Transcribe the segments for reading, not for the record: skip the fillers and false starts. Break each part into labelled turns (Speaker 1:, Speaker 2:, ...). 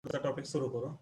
Speaker 1: Topic सुरू करू.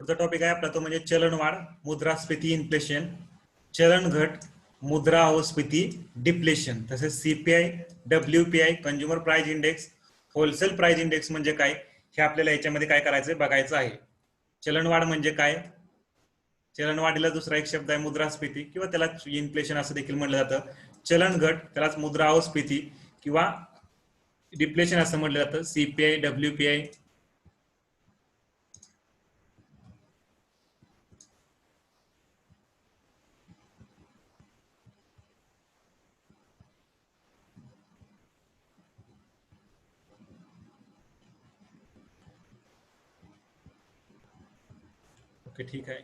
Speaker 1: पुढचा टॉपिक आहे आपला तो म्हणजे चलनवाढ, मुद्रास्फीती, इन्फ्लेशन, चलन घट, मुद्रास्फीती, डिप्लेशन, तसेच CPI, WPI, consumer price index, wholesale price index म्हणजे काय हे आपल्याला याच्यामध्ये काय करायचं बघायचं आहे. चलनवाढ म्हणजे काय? चलनवाढीला दुसरा एक शब्द आहे मुद्रास्फीती किंवा त्याला इन्फ्लेशन असं देखील म्हटलं जातं. चलन घट त्यालाच मुद्रास्फीती किंवा डिप्लेशन असं म्हटलं जातं. सीपीआय, डब्ल्यूपीआय, ओके ठीक आहे.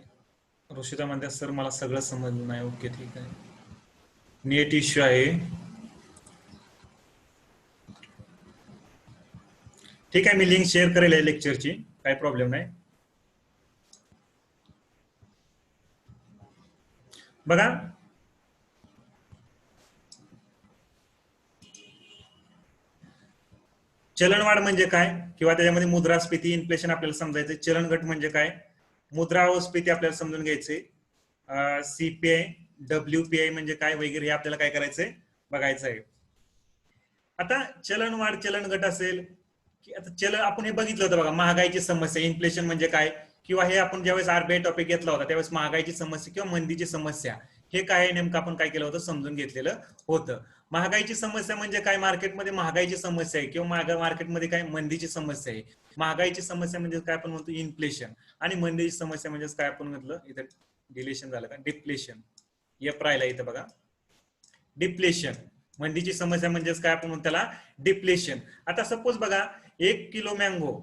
Speaker 1: ऋषिता म्हणते सर मला सगळं समजलं नाही. ओके ठीक आहे, नेट इश्यू आहे. ठीक आहे, मी लिंक शेअर करेल आहे लेक्चरची, काही प्रॉब्लेम नाही. बघा चलनवाढ म्हणजे काय किंवा त्याच्यामध्ये मुद्रास्फीती, इन्फ्लेशन आपल्याला समजायचं. चलन घट म्हणजे काय, मुद्रास्फीती आपल्याला समजून घ्यायचे. सीपीआय, डब्ल्यूपीआय म्हणजे काय वगैरे हे आपल्याला काय करायचंय बघायचं आहे. आता चलनवाढ, चलन घट असेल की आता चलन आपण हे बघितलं होतं बघा, महागाईची समस्या, इन्फ्लेशन म्हणजे काय, किंवा हे आपण ज्यावेळेस आरबीआय टॉपिक घेतला होता त्यावेळेस महागाईची समस्या किंवा मंदीची समस्या हे काय नेमकं आपण काय केलं होतं समजून घेतलेलं होतं. महागाईची समस्या म्हणजे काय, मार्केटमध्ये महागाईची समस्या आहे किंवा मार्केटमध्ये काय मंदीची समस्या आहे. महागाईची समस्या म्हणजे काय आपण म्हणतो इन्फ्लेशन, आणि मंदीची समस्या म्हणजे काय आपण म्हटलं इथं डिलेशन झालं का, डिप्लेशन. एफ राहिला इथं बघा, डिप्लेशन. मंदीची समस्या म्हणजेच काय आपण म्हणतो त्याला डिप्लेशन. आता सपोज बघा 1 किलो मँगो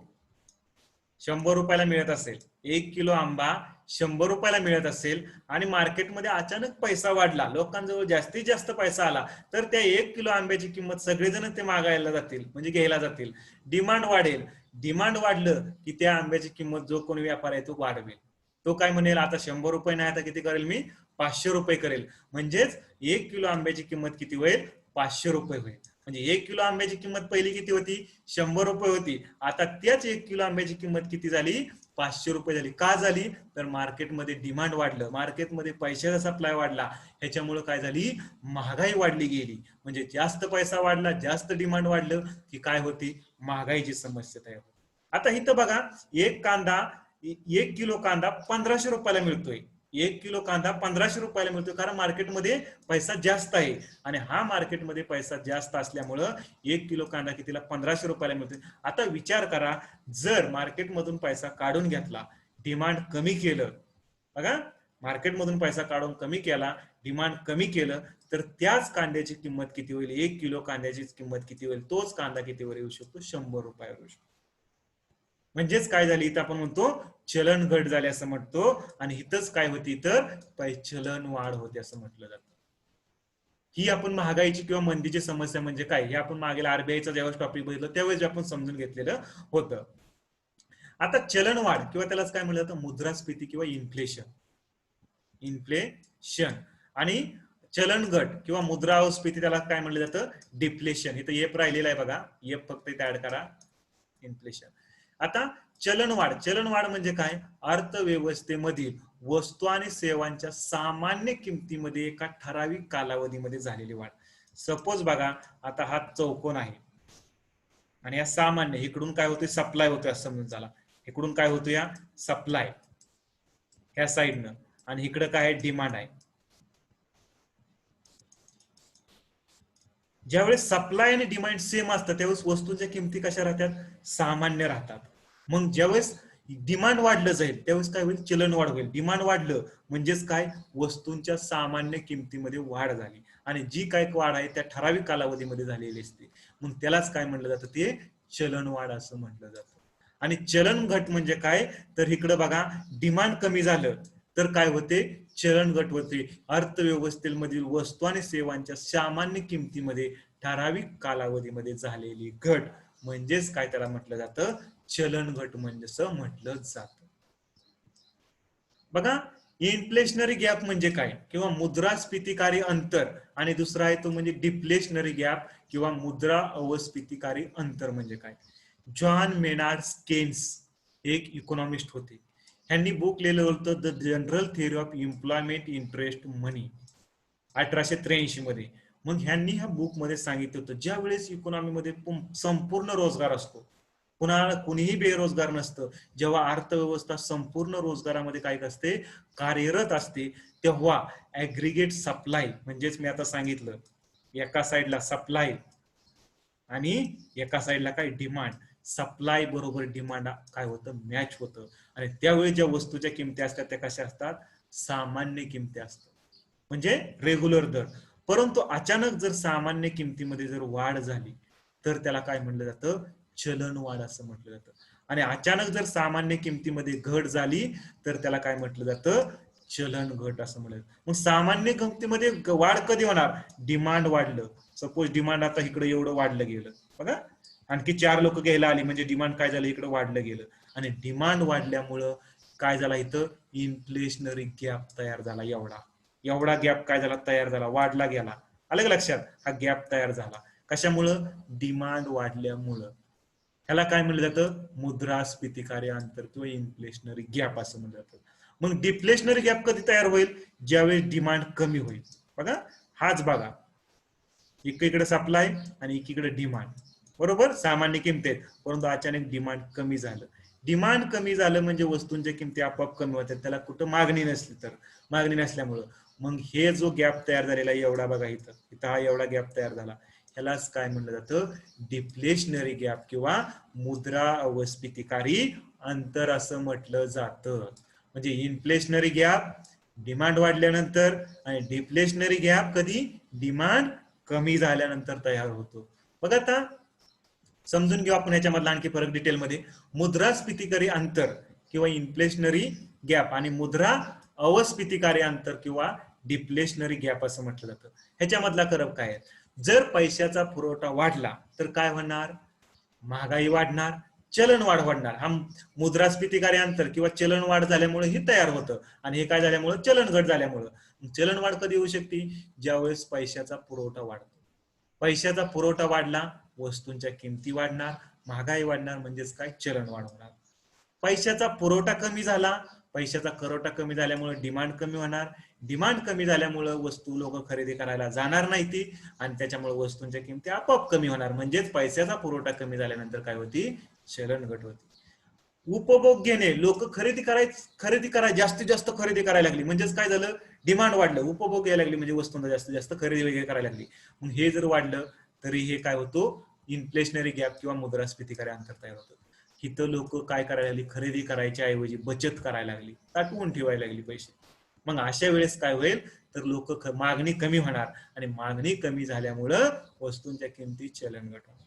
Speaker 1: 100 रुपयाला मिळत असेल, 1 किलो आंबा 100 रुपयाला मिळत असेल आणि मार्केटमध्ये अचानक पैसा वाढला, लोकांजवळ जास्तीत जास्त पैसा आला, तर त्या 1 किलो आंब्याची किंमत सगळेजण ते मागायला जातील म्हणजे घ्यायला जातील. डिमांड वाढेल, डिमांड वाढलं की त्या आंब्याची किंमत जो कोणी व्यापारी आहे तो वाढवेल. तो काय म्हणेल आता 100 रुपये नाही, आता किती करेल मी 500 रुपये करेल. म्हणजेच 1 किलो आंब्याची किंमत किती होईल 500 रुपये होईल. म्हणजे 1 किलो आंब्याची किंमत पहिली किती होती 100 रुपये होती, आता त्याच 1 किलो आंब्याची किंमत किती झाली 500 रुपये झाली. का झाली तर मार्केटमध्ये डिमांड वाढलं, मार्केटमध्ये पैशाचा सप्लाय वाढला, ह्याच्यामुळे काय झाली महागाई वाढली गेली. म्हणजे जास्त पैसा वाढला, जास्त डिमांड वाढलं की काय होती महागाईची समस्या तयार होती. आता इथं बघा एक कांदा 1 किलो कांदा 1500 रुपयाला मिळतोय, 1 किलो कांदा 1500 रुपयाला मिळतोय कारण मार्केटमध्ये पैसा जास्त आहे. आणि हा मार्केटमध्ये पैसा जास्त असल्यामुळं 1 किलो कांदा कितीला 1500 रुपयाला मिळतोय. आता विचार करा, जर मार्केटमधून पैसा काढून घेतला, डिमांड कमी केलं, बघा मार्केटमधून पैसा काढून कमी केला, डिमांड कमी केलं, तर त्याच कांद्याची किंमत किती होईल, 1 किलो कांद्याची किंमत किती होईल, तोच कांदा कितीवर येऊ शकतो 100 रुपयावर येऊ शकतो. म्हणजेच काय झाली इथं आपण म्हणतो चलन घट झाली असं म्हणतो, आणि इथंच काय होती तर चलन वाढ होते असं म्हटलं जातं. ही आपण महागाईची किंवा मंदीची समस्या म्हणजे काय हे आपण मागेल आरबीआयचा ज्यावेळेस टॉपिक बघितलं त्यावेळेस आपण समजून घेतलेलं होतं. आता चलनवाढ किंवा त्यालाच काय म्हणलं जातं मुद्रास्फीती किंवा इन्फ्लेशन, इन्फ्लेशन, आणि चलन घट किंवा मुद्रास्फीती त्याला काय म्हणलं जातं डिप्लेशन. इथं एफ राहिलेला आहे बघा, एफ फक्त इथे ऍड करा, इन्फ्लेशन. आता चलनवाढ, चलनवाढ म्हणजे काय, अर्थव्यवस्थेमधील वस्तू आणि सेवांच्या सामान्य किमतीमध्ये एका ठराविक कालावधीमध्ये झालेली वाढ. सपोज बघा आता हा चौकोन आहे आणि या सामान्य इकडून काय होते सप्लाय होतोय असं समजून झाला, इकडून काय होतो या सप्लाय, ह्या साईडनं, आणि इकडं काय आहे, डिमांड आहे. ज्यावेळेस सप्लाय आणि डिमांड सेम असतं त्यावेळेस वस्तूंच्या किमती कशा राहतात, सामान्य राहतात. मग ज्यावेळेस डिमांड वाढलं जाईल त्यावेळेस काय होईल, चलन वाढ होईल. डिमांड वाढलं म्हणजेच काय, वस्तूंच्या सामान्य किमतीमध्ये वाढ झाली, आणि जी काय वाढ आहे त्या ठराविक कालावधीमध्ये झालेली असते. मग त्यालाच काय म्हटलं जातं, ते चलनवाढ असं म्हटलं जातं. आणि चलन घट म्हणजे काय, तर इकडं बघा, डिमांड कमी झालं तर काय होते, चलन घट होते. अर्थव्यवस्थेमधील वस्तू आणि सेवांच्या सामान्य किमतीमध्ये ठराविक कालावधीमध्ये झालेली घट म्हणजेच काय, त्याला म्हटलं जातं चलन घट म्हणजे म्हटलं जातं. बघा, इन्फ्लेशनरी गॅप म्हणजे काय, किंवा मुद्रास्फीतिकारी अंतर, आणि दुसरा आहे तो म्हणजे डिफ्लेशनरी गॅप किंवा मुद्रा अवस्फीतिकारी अंतर म्हणजे काय. जॉन मेनार्ड केन्स एक इकॉनॉमिस्ट होते. ह्यांनी बुक लिहिलं होतं the general theory of employment interest money 1883 मध्ये. मग ह्यांनी ह्या बुक मध्ये सांगितलं होतं ज्या वेळेस इकॉनॉमीमध्ये संपूर्ण रोजगार असतो, कुणीही बेरोजगार नसतं, जेव्हा अर्थव्यवस्था संपूर्ण रोजगारामध्ये काय असते, कार्यरत असते, तेव्हा ऍग्रिगेट सप्लाय म्हणजेच मी आता सांगितलं, एका साईडला सप्लाय आणि एका साईडला काय, डिमांड. सप्लाय बरोबर डिमांड काय होतं, मॅच होतं, आणि त्यावेळी ज्या वस्तूच्या किमती असतात त्या कशा असतात, सामान्य किमती असतात, म्हणजे रेग्युलर दर. परंतु अचानक जर सामान्य किमतीमध्ये जर वाढ झाली तर त्याला काय म्हटलं जातं, चलनवाढ असं म्हटलं जातं. आणि अचानक जर सामान्य किमतीमध्ये घट झाली तर त्याला काय म्हटलं जातं, चलन घट असं म्हटलं. मग सामान्य किमतीमध्ये वाढ कधी होणार, डिमांड वाढलं. सपोज डिमांड आता इकडे एवढं वाढलं गेलं, बघा आणखी 4 लोक घ्यायला आली म्हणजे डिमांड काय झालं, इकडे वाढलं गेलं, आणि डिमांड वाढल्यामुळं काय झाला, इथं इन्फ्लेशनरी गॅप तयार झाला. एवढा एवढा गॅप काय झाला, तयार झाला, वाढला गेला. आलं का लक्षात, हा गॅप तयार झाला कशामुळं, डिमांड वाढल्यामुळं. ह्याला काय म्हणलं जातं, मुद्रास्फीतिकारी अंतर किंवा इन्फ्लेशनरी गॅप असं म्हणलं जातं. मग डिफ्लेशनरी गॅप कधी तयार होईल, ज्यावेळेस डिमांड कमी होईल. बघा, हाच बघा, एकीकडे सप्लाय आणि एकीकडे डिमांड, बरोबर, सामान्य किमती आहेत, परंतु अचानक डिमांड कमी झालं. डिमांड कमी झालं म्हणजे वस्तूंच्या किमती आपोआप कमी होतात, त्याला कुठं मागणी नसली तर, मागणी नसल्यामुळं मग हे जो गॅप तयार झालेला एवढा बघा, इथं इथं हा एवढा गॅप तयार झाला, ह्यालाच काय म्हणलं जातं, डिफ्लेशनरी गॅप किंवा मुद्रा अवस्फीतिकारी अंतर असं म्हटलं जातं. म्हणजे इन्फ्लेशनरी गॅप डिमांड वाढल्यानंतर, आणि डिफ्लेशनरी गॅप कधी, डिमांड कमी झाल्यानंतर तयार होतो. बघा आता समजून घेऊ आपण ह्याच्यामधला आणखी फरक डिटेलमध्ये. मुद्रास्फीतिकारी अंतर किंवा इन्फ्लेशनरी गॅप आणि मुद्रा अवस्फीतिकारी अंतर किंवा डिफ्लेशनरी गॅप असं म्हटलं जातं. ह्याच्यामधला फरक काय आहे, जर पैशाचा पुरवठा वाढला तर काय होणार, महागाई वाढणार, चलनवाढ वाढणार. हा मुद्रास्फीतिकारी अंतर किंवा चलनवाढ झाल्यामुळे ही तयार होतं, आणि हे काय झाल्यामुळे, चलन घट झाल्यामुळं. चलनवाढ कधी होऊ शकते, ज्यावेळेस पैशाचा पुरवठा वाढतो. पैशाचा पुरवठा वाढला, वस्तूंच्या किमती वाढणार, महागाई वाढणार, म्हणजेच काय, चलनवाढ होणार. पैशाचा पुरवठा कमी झाला, पैशाचा पुरवठा कमी झाल्यामुळे डिमांड कमी होणार, डिमांड कमी झाल्यामुळे वस्तू लोक खरेदी करायला जाणार नाही ती, आणि त्याच्यामुळे वस्तूंच्या किमती आपोआप कमी होणार, म्हणजेच पैशाचा पुरवठा कमी झाल्यानंतर काय होती, चलन घट होती. उपभोग घेणे, लोक खरेदी करायला जास्तीत जास्त खरेदी करायला लागली, म्हणजेच काय झालं, डिमांड वाढलं, उपभोग घ्यायला लागली, म्हणजे वस्तूंना जास्तीत जास्त खरेदी वगैरे करायला लागली. मग हे जर वाढलं तरी हे काय होतो, इन्फ्लेशनरी गॅप किंवा मुद्रास्फीतिकारी अंतर तयार होतं. इथं लोक काय करायला लागली, खरेदी करायच्या ऐवजी बचत करायला लागली, साठवून ठेवायला लागली पैसे. मग अशा वेळेस काय होईल, तर लोक मागणी कमी होणार, आणि मागणी कमी झाल्यामुळं वस्तूंच्या किमती चलन घट होणार.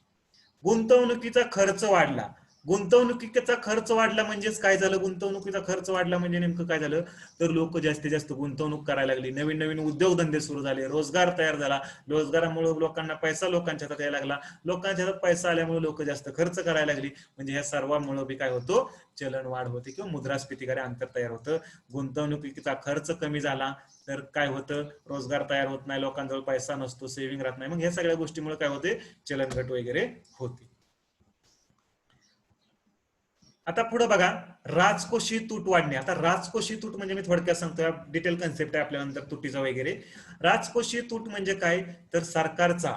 Speaker 1: गुंतवणुकीचा खर्च वाढला, गुंतवणुकीचा खर्च वाढला म्हणजेच काय झालं, गुंतवणुकीचा खर्च वाढला म्हणजे नेमकं काय झालं, तर लोक जास्तीत जास्त गुंतवणूक करायला लागली, नवीन नवीन उद्योगधंदे सुरू झाले, रोजगार तयार झाला, रोजगारामुळे लोकांना पैसा लोकांच्या हातात यायला लागला, लोकांच्या हातात पैसा आल्यामुळे लोक जास्त खर्च करायला लागली, म्हणजे ह्या सर्वांमुळे बी काय होतो, चलन वाढ होते किंवा मुद्रास्फीतिकारी अंतर तयार होतं. गुंतवणुकीचा खर्च कमी झाला तर काय होतं, रोजगार तयार होत नाही, लोकांजवळ पैसा नसतो, सेव्हिंग राहत नाही, मग ह्या सगळ्या गोष्टीमुळे काय होते, चलन घट वगैरे होते. आता पुढे बघा, राजकोषीय तूट वाढणे. आता राजकोषीय तूट म्हणजे मी थोडक्यात सांगतोय, डिटेल कन्सेप्ट आहे आपल्यानंतर तुटीचा वगैरे. राजकोषीय तूट म्हणजे काय, तर सरकारचा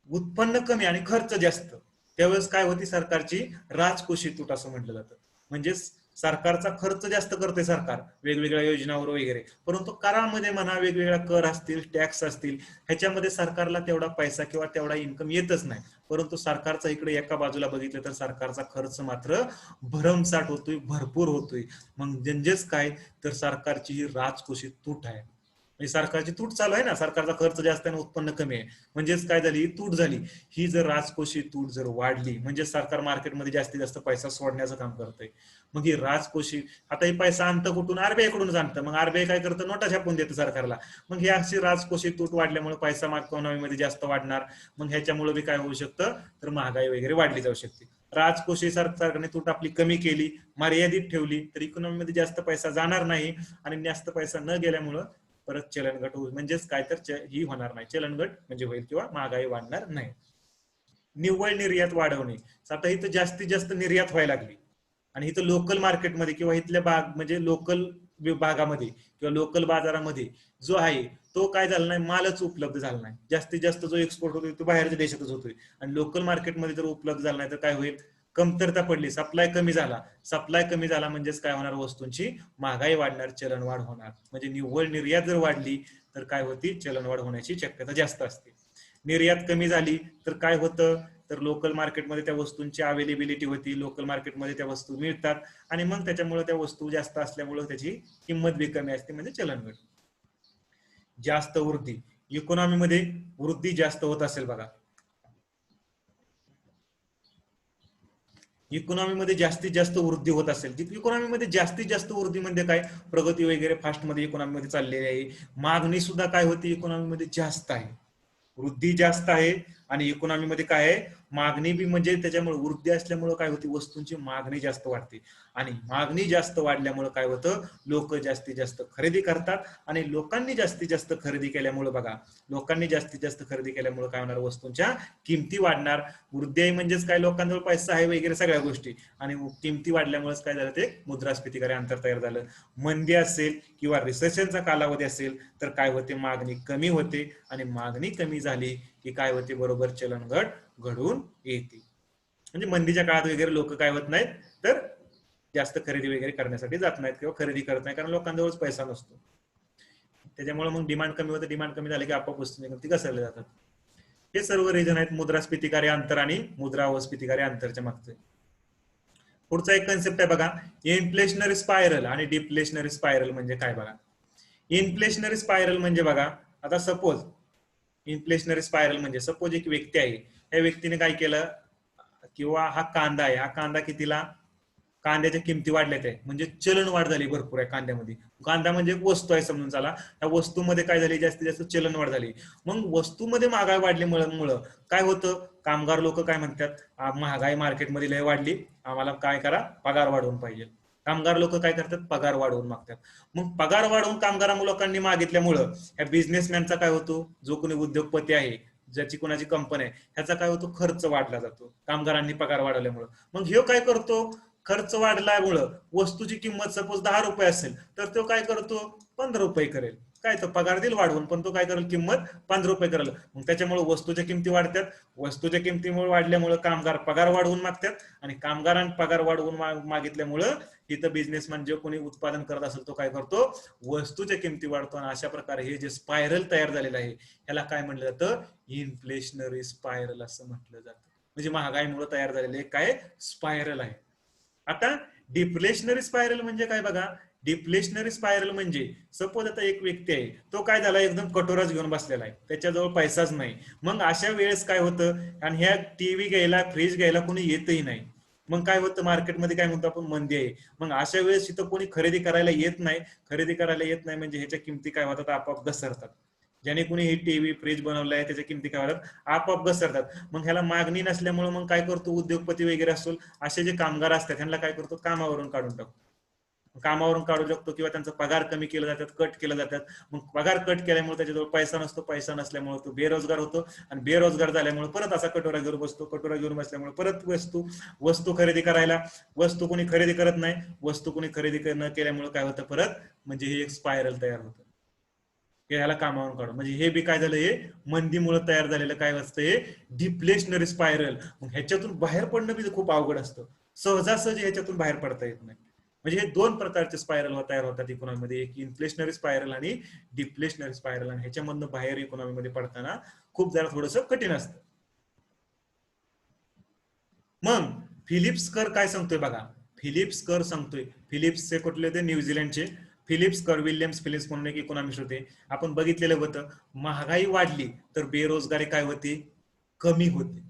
Speaker 1: उत्पन्न कमी आणि खर्च जास्त, त्यावेळेस काय होती, सरकारची राजकोषीय तूट असं म्हटलं जातं. म्हणजेच सरकारचा खर्च जास्त करते सरकार वेगवेगळ्या योजनावर वगैरे, परंतु करामध्ये म्हणा वेगवेगळ्या कर असतील, टॅक्स असतील, ह्याच्यामध्ये सरकारला तेवढा पैसा किंवा तेवढा इन्कम येतच नाही. परंतु सरकारचा इकडे एका बाजूला बघितलं तर सरकारचा खर्च मात्र भरमसाठ होतोय, भरपूर होतोय. मग म्हणजेच काय, तर सरकारची ही राजकोषी तूट आहे. म्हणजे सरकारची तूट चालू आहे ना, सरकारचा खर्च जास्त आहे आणि उत्पन्न कमी आहे, म्हणजेच काय झाली, तूट झाली. ही जर राजकोषी तूट जर वाढली म्हणजे सरकार मार्केटमध्ये जास्तीत जास्त पैसा सोडण्याचं काम करतंय. मग ही राजकोषी, आता ही पैसा आणतं कुठून, आरबीआय कडून आणतं. मग आरबीआय काय करतं, नोटा छापून देतं सरकारला. मग ही अशी राजकोषी तूट वाढल्यामुळे पैसा इकॉनॉमीमध्ये जास्त वाढणार. मग ह्याच्यामुळे बी काय होऊ शकतं, तर महागाई वगैरे वाढली जाऊ शकते. राजकोषी सरकारने तूट आपली कमी केली, मर्यादित ठेवली, तर इकॉनॉमीमध्ये जास्त पैसा जाणार नाही. आणि जास्त पैसा न गेल्यामुळं परत चलनघट होईल. म्हणजेच काय, तर ही होणार नाही, चलनघट म्हणजे होईल किंवा महागाई वाढणार नाही. निव्वळ निर्यात वाढवणे, आता इथं जास्तीत जास्त निर्यात व्हायला लागली आणि इथं लोकल मार्केटमध्ये किंवा इथल्या म्हणजे लोकल विभागामध्ये किंवा लोकल बाजारामध्ये जो आहे तो काय झाला नाही, मालच उपलब्ध झाला नाही. जास्तीत जास्त जो एक्सपोर्ट होतोय तो बाहेरच्या देशातच होतोय आणि लोकल मार्केटमध्ये जर उपलब्ध झाला नाही तर काय होईल, कमतरता पडली, सप्लाय कमी झाला. सप्लाय कमी झाला म्हणजेच काय होणार, वस्तूंची महागाई वाढणार, चलनवाढ होणार. म्हणजे निव्वळ निर्यात जर वाढली तर काय होती, चलनवाढ होण्याची शक्यता जास्त असते. निर्यात कमी झाली तर काय होतं, तर लोकल मार्केटमध्ये त्या वस्तूंची अवेलेबिलिटी होती, लोकल मार्केटमध्ये त्या वस्तू मिळतात आणि मग त्याच्यामुळे त्या वस्तू जास्त असल्यामुळे त्याची किंमत बी कमी असते, म्हणजे चलनघट. जास्त वृद्धी, इकॉनॉमीमध्ये वृद्धी जास्त होत असेल बघा, इकॉनॉमीमध्ये जास्तीत जास्त वृद्धी होत असेल, इकॉनॉमीमध्ये जास्तीत जास्त वृद्धी म्हणजे काय, प्रगती वगैरे फास्ट मध्ये इकॉनॉमीमध्ये चाललेली आहे. मागणी सुद्धा काय होती, इकॉनॉमीमध्ये जास्त आहे, वृद्धी जास्त आहे. आणि इकॉनॉमीमध्ये काय आहे, मागणी बी, म्हणजे त्याच्यामुळे वृद्धी असल्यामुळे काय होती, वस्तूंची मागणी जास्त वाढते. आणि मागणी जास्त वाढल्यामुळे काय होतं, लोक जास्तीत जास्त खरेदी करतात. आणि लोकांनी जास्तीत जास्त खरेदी केल्यामुळे बघा, लोकांनी जास्तीत जास्त खरेदी केल्यामुळे काय होणार, वस्तूंच्या किमती वाढणार. वृद्धी आहे म्हणजेच काय, लोकांजवळ पैसा आहे वगैरे सगळ्या गोष्टी, आणि किमती वाढल्यामुळेच काय झालं, ते मुद्रास्फीतीकडे अंतर तयार झालं. मंदी असेल किंवा रिसेशनचा कालावधी असेल तर काय होते, मागणी कमी होते. आणि मागणी कमी झाली की काय होते, बरोबर चलनघट घडून येते. म्हणजे मंदीच्या काळात वगैरे लोक काय होत नाहीत, तर जास्त खरेदी वगैरे करण्यासाठी जात नाहीत किंवा खरेदी करत नाही, कारण लोकांजवळच पैसा नसतो. त्याच्यामुळे मग डिमांड कमी होते, डिमांड कमी झाली की आपोआप वस्तूंची किमती घसरल्या जातात. हे सर्व रिझन आहेत मुद्रास्फीतिकारी अंतर आणि मुद्रा अस्फीतिकारी अंतरच्या मागचे. पुढचा एक कन्सेप्ट आहे बघा, इन्फ्लेशनरी स्पायरल आणि डिफ्लेशनरी स्पायरल म्हणजे काय बघा. इन्फ्लेशनरी स्पायरल म्हणजे बघा, आता सपोज इन्फ्लेशनरी स्पायरल म्हणजे सपोज एक व्यक्ती आहे, या व्यक्तीने काय केलं, किंवा हा कांदा आहे, हा कांदा कितीला, कांद्याच्या किमती वाढल्यात आहे, म्हणजे चलन वाढ झाली भरपूर आहे कांद्यामध्ये. कांदा म्हणजे एक वस्तू आहे समजून चला, त्या वस्तूमध्ये काय झाली, जास्तीत जास्त चलन वाढ झाली. मग वस्तूमध्ये महागाई वाढल्यामुळे काय होतं, कामगार लोक काय म्हणतात, महागाई मार्केटमध्ये लय वाढली, आम्हाला काय करा, पगार वाढवून पाहिजे. कामगार लोक काय करतात, पगार वाढवून मागतात. मग पगार वाढवून कामगार लोकांनी मागितल्यामुळं या बिझनेसमॅनचा काय होतो, जो कोणी उद्योगपती आहे, ज्याची कोणाची कंपनी आहे, ह्याचा काय होतो, खर्च वाढला जातो कामगारांनी पगार वाढवल्यामुळे. मग हे काय करतो, खर्च वाढल्यामुळं वस्तूची किंमत सपोज 10 रुपये असेल तर तो काय करतो, 15 रुपये करेल. काय, तर पगार देईल वाढवून, पण तो काय करेल, किंमत 15 रुपये करेल. मग त्याच्यामुळे वस्तूच्या किमती वाढतात, वस्तूच्या किमतीमुळे वाढल्यामुळे कामगार पगार वाढवून मागतात, आणि कामगारांनी पगार वाढवून मागितल्यामुळं इथं बिझनेसमॅन जे कोणी उत्पादन करत असेल तो काय करतो, वस्तूच्या किमती वाढतो. आणि अशा प्रकारे हे जे स्पायरल तयार झालेलं आहे, ह्याला काय म्हटलं जातं, इन्फ्लेशनरी स्पायरल असं म्हटलं जातं. म्हणजे महागाईमुळे तयार झालेले काय, स्पायरल आहे. आता डिफ्लेशनरी स्पायरल म्हणजे काय बघा, डिफ्लेशनरी स्पायरल म्हणजे सपोज आता एक व्यक्ती आहे, तो काय झाला, एकदम कटोराच घेऊन बसलेला आहे, त्याच्याजवळ पैसाच नाही. मग अशा वेळेस काय होतं, आणि ह्या टीव्ही घ्यायला, फ्रीज घ्यायला कोणी येतही नाही. मग काय होतं, मार्केटमध्ये काय म्हणतो आपण, मंदी आहे. मग अशा वेळेस इथं कोणी खरेदी करायला येत नाही. खरेदी करायला येत नाही म्हणजे ह्याच्या किमती काय होतात, आपोआप घसरतात. ज्याने कोणी ही टीव्ही फ्रीज बनवलाय त्याच्या किमती काय होतात, आपोआप घसरतात. मग ह्याला मागणी नसल्यामुळे मग काय करतो, उद्योगपती वगैरे असतो, असे जे कामगार असतात त्यांना काय करतो, कामावरून काढून टाकतो. कामावरून काढू शकतो किंवा त्यांचा पगार कमी केला जातात, कट केला जातात. मग पगार कट केल्यामुळे त्याच्याजवळ पैसा नसतो, पैसा नसल्यामुळे तो बेरोजगार होतो, आणि बेरोजगार झाल्यामुळे परत असा कटोरा घेऊन बसतो, कटोरा घेऊन बसल्यामुळे परत वस्तू खरेदी करायला, वस्तू कोणी खरेदी करत नाही, वस्तू कोणी खरेदी न केल्यामुळे काय होतं परत, म्हणजे हे एक स्पायरल तयार होतं. ह्याला कामावरून काढून, म्हणजे हे बी काय झालं, हे मंदीमुळे तयार झालेलं काय असतं, हे डिफ्लेशनरी स्पायरल. मग ह्याच्यातून बाहेर पडणं बी खूप अवघड असतं, सहजासहजी ह्याच्यातून बाहेर पडता येत नाही. म्हणजे हे दोन प्रकारचे स्पायरल तयार होतात इकॉनॉमीमध्ये, एक इन्फ्लेशनरी स्पायरल आणि डिफ्लेशनरी स्पायरल. आणि ह्याच्यामधनं बाहेर इकॉनॉमीमध्ये पडताना खूप जरा थोडंसं कठीण असतं. मग फिलिप्स कर काय सांगतोय बघा. फिलिप्स कर सांगतोय, फिलिप्सचे कुठले होते, न्यूझीलंडचे फिलिप्स कर, विल्यम्स फिलिप्स म्हणून एक इकॉनॉमिस्ट होते. आपण बघितलेलं होतं, महागाई वाढली तर बेरोजगारी काय होते, कमी होते.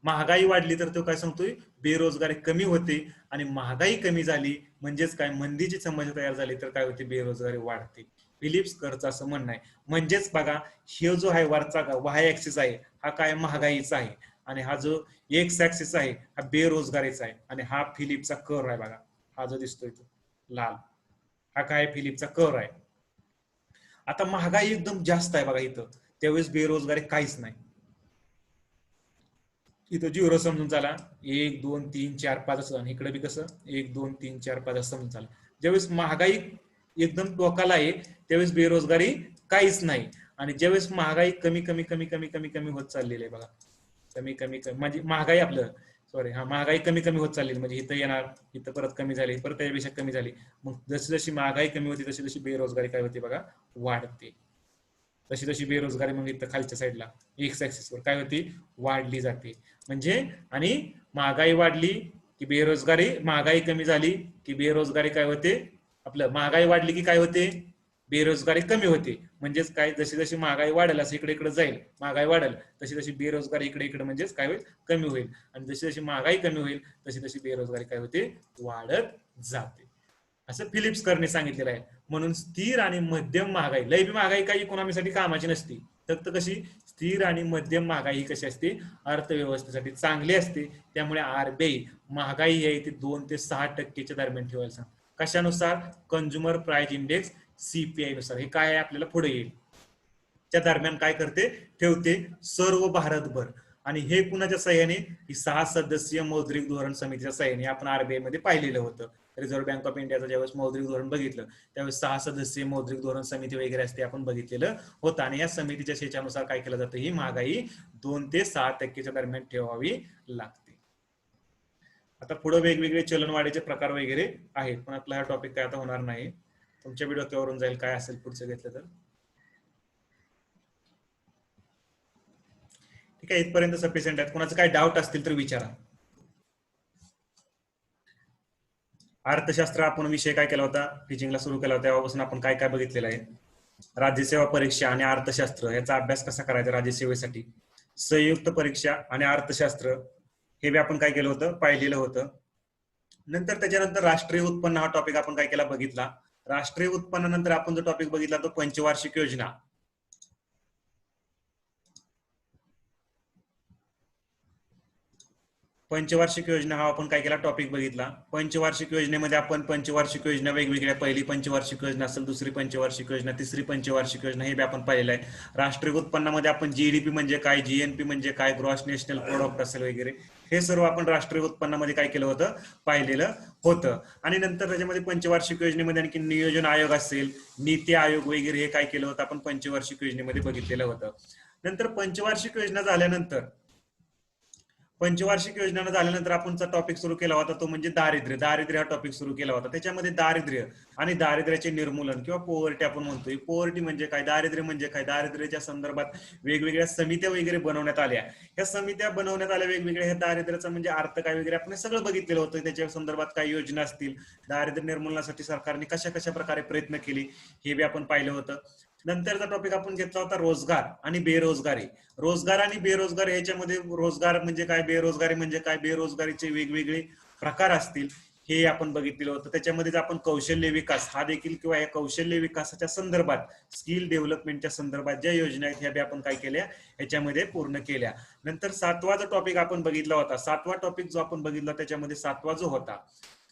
Speaker 1: महागाई वाढली तर तो काय सांगतोय, बेरोजगारी कमी होते. आणि महागाई कमी झाली म्हणजेच काय, मंदीची समस्या तयार झाली तर काय होते, बेरोजगारी वाढते. फिलिप्स करचं असं म्हणणं आहे. म्हणजेच बघा, हे जो आहे वरचा वाय ऍक्सिस आहे हा काय, महागाईचा आहे. आणि हा जो एक्स ऍक्सिस आहे हा बेरोजगारीचा आहे. आणि हा फिलिपचा कर आहे बघा, हा जो दिसतोय तो लाल, हा काय फिलिपचा कर आहे. आता महागाई एकदम जास्त आहे बघा इथं, त्यावेळेस बेरोजगारी काहीच नाही. इथं झिरो समजून चाला, 1 2 3 4 5 असं. इकडे बी कसं 1 2 3 4 5 असं समजून चाला. ज्यावेळेस महागाई एकदम टोकाला आहे त्यावेळेस बेरोजगारी काहीच नाही. आणि ज्यावेळेस महागाई कमी कमी कमी कमी कमी कमी होत चाललेली आहे बघा, कमी कमी कमी म्हणजे महागाई आपलं सॉरी हा महागाई कमी कमी होत चाललेली, म्हणजे इथं येणार, इथं परत कमी झाली, परत त्यापेक्षा कमी झाली. मग जशी जशी महागाई कमी होती तशी तशी बेरोजगारी काय होती बघा, वाढते. तशी तशी बेरोजगारी मग इथं खालच्या साईडला एक्स ऍक्सिसवर काय होती, वाढली जाते. म्हणजे आणि महागाई वाढली की बेरोजगारी, महागाई कमी झाली की बेरोजगारी काय होते, आपलं महागाई वाढली की काय होते, बेरोजगारी कमी होते. म्हणजेच काय, जशी जशी महागाई वाढेल असं इकडे इकडे जाईल, महागाई वाढेल तशी तशी बेरोजगारी इकडे इकडे म्हणजेच काय होईल, कमी होईल. आणि जशी जशी महागाई कमी होईल तशी तशी बेरोजगारी काय होते, वाढत जाते. असं फिलिप्स करने सांगितलेलं आहे. म्हणून स्थिर आणि मध्यम महागाई, लय बी महागाई काही इकॉनॉमीसाठी कामाची नसती, फक्त कशी स्थिर आणि मध्यम महागाई ही कशी असते, अर्थव्यवस्थेसाठी चांगली असते. त्यामुळे आरबीआय महागाई आहे ती 2 ते 6% दरम्यान ठेवायला सांग. कशानुसार, कंझ्युमर प्राइस इंडेक्स सीपीआय नुसार. हे काय आहे आपल्याला पुढे येईल, त्या दरम्यान काय करते, ठेवते सर्व भारतभर. आणि हे कुणाच्या सहाय्याने, ही 6 सदस्यीय मौद्रिक धोरण समितीच्या सहाय्याने. आपण आरबीआय मध्ये पाहिलेलं होतं, रिझर्व्ह बँक ऑफ इंडियाचं ज्यावेळेस मौद्रिक धोरण बघितलं त्यावेळेस 6 सदस्यीय मौद्रिक धोरण समिती वगैरे असते, आपण बघितलेलं होतं. आणि या समितीच्या ह्याच्यानुसार काय केलं जातं, ही महागाई 2 ते 6% दरम्यान ठेवावी लागते. आता पुढे वेगवेगळे चलनवाढीचे प्रकार वगैरे आहेत, पण आपला हा टॉपिक काय आता होणार नाही, तुमच्या व्हिडिओ कव्हर जाईल काय असेल पुढचं घेतलं तर. ठीक आहे, इथपर्यंत सफिशियंट आहे. कोणाचं काय डाऊट असतील तर विचारा. अर्थशास्त्र आपण विषय काय केला होता, टीचिंगला सुरू केला होता तेव्हापासून आपण काय काय बघितलेलं आहे, राज्यसेवा परीक्षा आणि अर्थशास्त्र याचा अभ्यास कसा करायचा राज्यसेवेसाठी, संयुक्त परीक्षा आणि अर्थशास्त्र हे बी आपण काय केलं होतं, पाहिलेलं होतं. नंतर त्याच्यानंतर राष्ट्रीय उत्पन्न हा टॉपिक आपण काय केला, बघितला. राष्ट्रीय उत्पन्नानंतर आपण जो टॉपिक बघितला तो पंचवार्षिक योजना. पंचवार्षिक योजना हा आपण काय केला, टॉपिक बघितला. पंचवार्षिक योजनेमध्ये आपण पंचवार्षिक योजना वेगवेगळ्या, पहिली पंचवार्षिक योजना असेल, दुसरी पंचवार्षिक योजना, तिसरी पंचवार्षिक योजना, हे बी आपण पाहिलेलं आहे. राष्ट्रीय उत्पन्नामध्ये आपण जीडीपी म्हणजे काय, जीएनपी म्हणजे काय, ग्रॉस नॅशनल प्रोडक्ट असेल वगैरे, हे सर्व आपण राष्ट्रीय उत्पन्नामध्ये काय केलं होतं, पाहिलेलं होतं. आणि नंतर त्याच्यामध्ये पंचवार्षिक योजनेमध्ये आणखी नियोजन आयोग असेल, नीती आयोग वगैरे, हे काय केलं होतं आपण पंचवार्षिक योजनेमध्ये बघितलेलं होतं. नंतर पंचवार्षिक योजना झाल्यानंतर, पंचवार्षिक योजना झाल्यानंतर आपण टॉपिक सुरू केला होता तो म्हणजे दारिद्र्य. दारिद्र्य हा टॉपिक सुरू केला होता. त्याच्यामध्ये दारिद्र्य आणि दारिद्र्याचे निर्मूलन किंवा पोवर्टी आपण म्हणतोय. पोवर्टी म्हणजे काय, दारिद्र्य म्हणजे काय, दारिद्र्याच्या संदर्भात वेगवेगळ्या समित्या वगैरे बनवण्यात आल्या. या समित्या बनवण्यात आल्या वेगवेगळ्या, ह्या दारिद्र्याचा म्हणजे अर्थ काय वगैरे आपण सगळं बघितलेलं होतं. त्याच्या संदर्भात काही योजना असतील, दारिद्र्य निर्मूलनासाठी सरकारने कशा कशा प्रकारे प्रयत्न केले हे बी आपण पाहिलं होतं. नंतरचा टॉपिक आपण घेतला होता रोजगार आणि बेरोजगारी. रोजगार आणि बेरोजगार याच्यामध्ये, रोजगार म्हणजे काय, बेरोजगारी म्हणजे काय, बेरोजगारीचे वेगवेगळे प्रकार असतील हे आपण बघितलेलं होतं. त्याच्यामध्येच आपण कौशल्य विकास हा देखील, किंवा या कौशल्य विकासाच्या संदर्भात, स्किल डेव्हलपमेंटच्या संदर्भात ज्या योजना आहेत ह्या बी आपण काय केल्या, ह्याच्यामध्ये पूर्ण केल्या. नंतर 7वा जो टॉपिक आपण बघितला होता, 7वा टॉपिक जो आपण बघितला त्याच्यामध्ये 7वा जो होता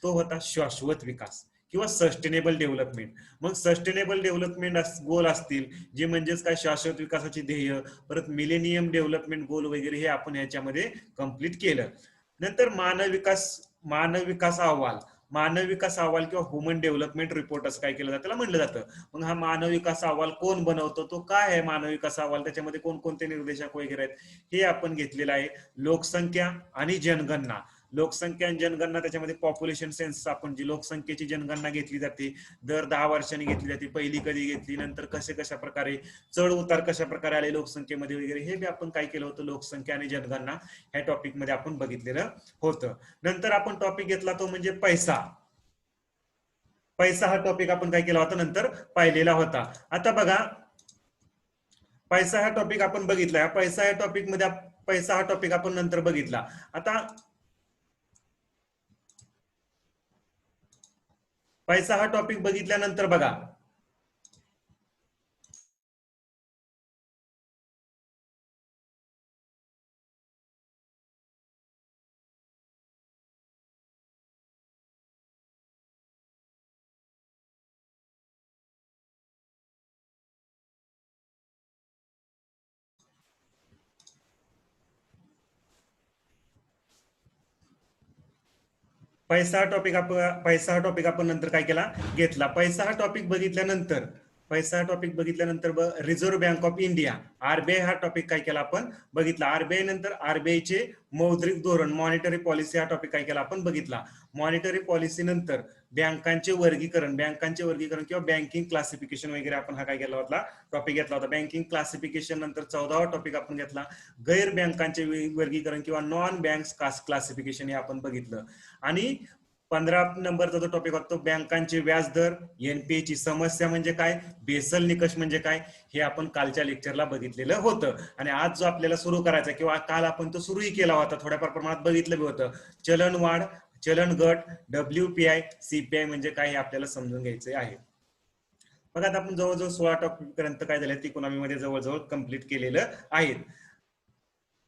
Speaker 1: तो होता शाश्वत विकास किंवा सस्टेनेबल डेव्हलपमेंट. मग सस्टेनेबल डेव्हलपमेंट गोल असतील जे म्हणजेच काय, शाश्वत विकासाची ध्येय, परत मिलेनियम डेव्हलपमेंट गोल वगैरे हे आपण ह्याच्यामध्ये कंप्लीट केलं. नंतर मानव विकास अहवाल, मानव विकास अहवाल किंवा ह्युमन डेव्हलपमेंट रिपोर्ट असं काय केलं जातं, त्याला म्हणलं जातं. मग हा मानव विकास अहवाल कोण बनवतो, तो काय आहे मानव विकास अहवाल, त्याच्यामध्ये कोणकोणते निर्देशक वगैरे आहेत हे आपण घेतलेलं आहे. लोकसंख्या आणि जनगणना. लोकसंख्या आणि जनगणना, त्याच्यामध्ये पॉप्युलेशन सेन्स, आपण जी लोकसंख्येची जनगणना घेतली जाते दर 10 वर्षांनी घेतली जाते, पहिली कधी घेतली, नंतर कशा प्रकारे चढ उतार कशा प्रकारे आले लोकसंख्येमध्ये वगैरे, हे बी आपण काय केलं होतं, लोकसंख्या आणि जनगणना ह्या टॉपिक मध्ये आपण बघितलेलं होतं. नंतर आपण टॉपिक घेतला तो म्हणजे पैसा. पैसा हा टॉपिक आपण काय केला होता, नंतर पाहिलेला होता. आता बघा, पैसा हा टॉपिक आपण बघितला, पैसा या टॉपिक मध्ये पैसा हा टॉपिक आपण नंतर बघितला. आता पैसा हा टॉपिक बघितल्यानंतर बघा, पैसा हा टॉपिक आपण नंतर काय केला, घेतला. पैसा हा टॉपिक बघितल्यानंतर, पैसा हा टॉपिक बघितल्यानंतर reserve bank of India, RBI हा टॉपिक काय केला आपण बघितला. आरबीआय नंतर आरबीआयचे मौद्रिक धोरण, मॉनिटरी पॉलिसी हा टॉपिक काय केला आपण बघितला. मॉनिटरी पॉलिसी नंतर बँकांचे वर्गीकरण किंवा बँकिंग क्लासिफिकेशन वगैरे आपण हा काय केला होता, टॉपिक घेतला होता. बँकिंग क्लासिफिकेशन नंतर 14वा टॉपिक आपण घेतला, गैर बँकांचे वर्गीकरण किंवा नॉन बँक क्लासिफिकेशन हे आपण बघितलं. आणि 15 नंबरचा जो टॉपिक होता, बँकांचे व्याजदर, एनपीए ची समस्या म्हणजे काय, बेसल निकष म्हणजे काय, हे आपण कालच्या लेक्चरला बघितलेलं होतं. आणि आज जो आपल्याला सुरू करायचा किंवा काल आपण तो सुरूही केला होता, थोड्याफार प्रमाणात बघितलं बी होतं, चलनवाढ, चलन गट, डब्ल्यूपीआय, सीपीआय म्हणजे काय हे आपल्याला समजून घ्यायचे आहे. बघा, आता आपण जवळजवळ 16 टॉपिक पर्यंत काय झालं, इकॉनॉमीमध्ये जवळजवळ कंप्लीट केलेलं आहे.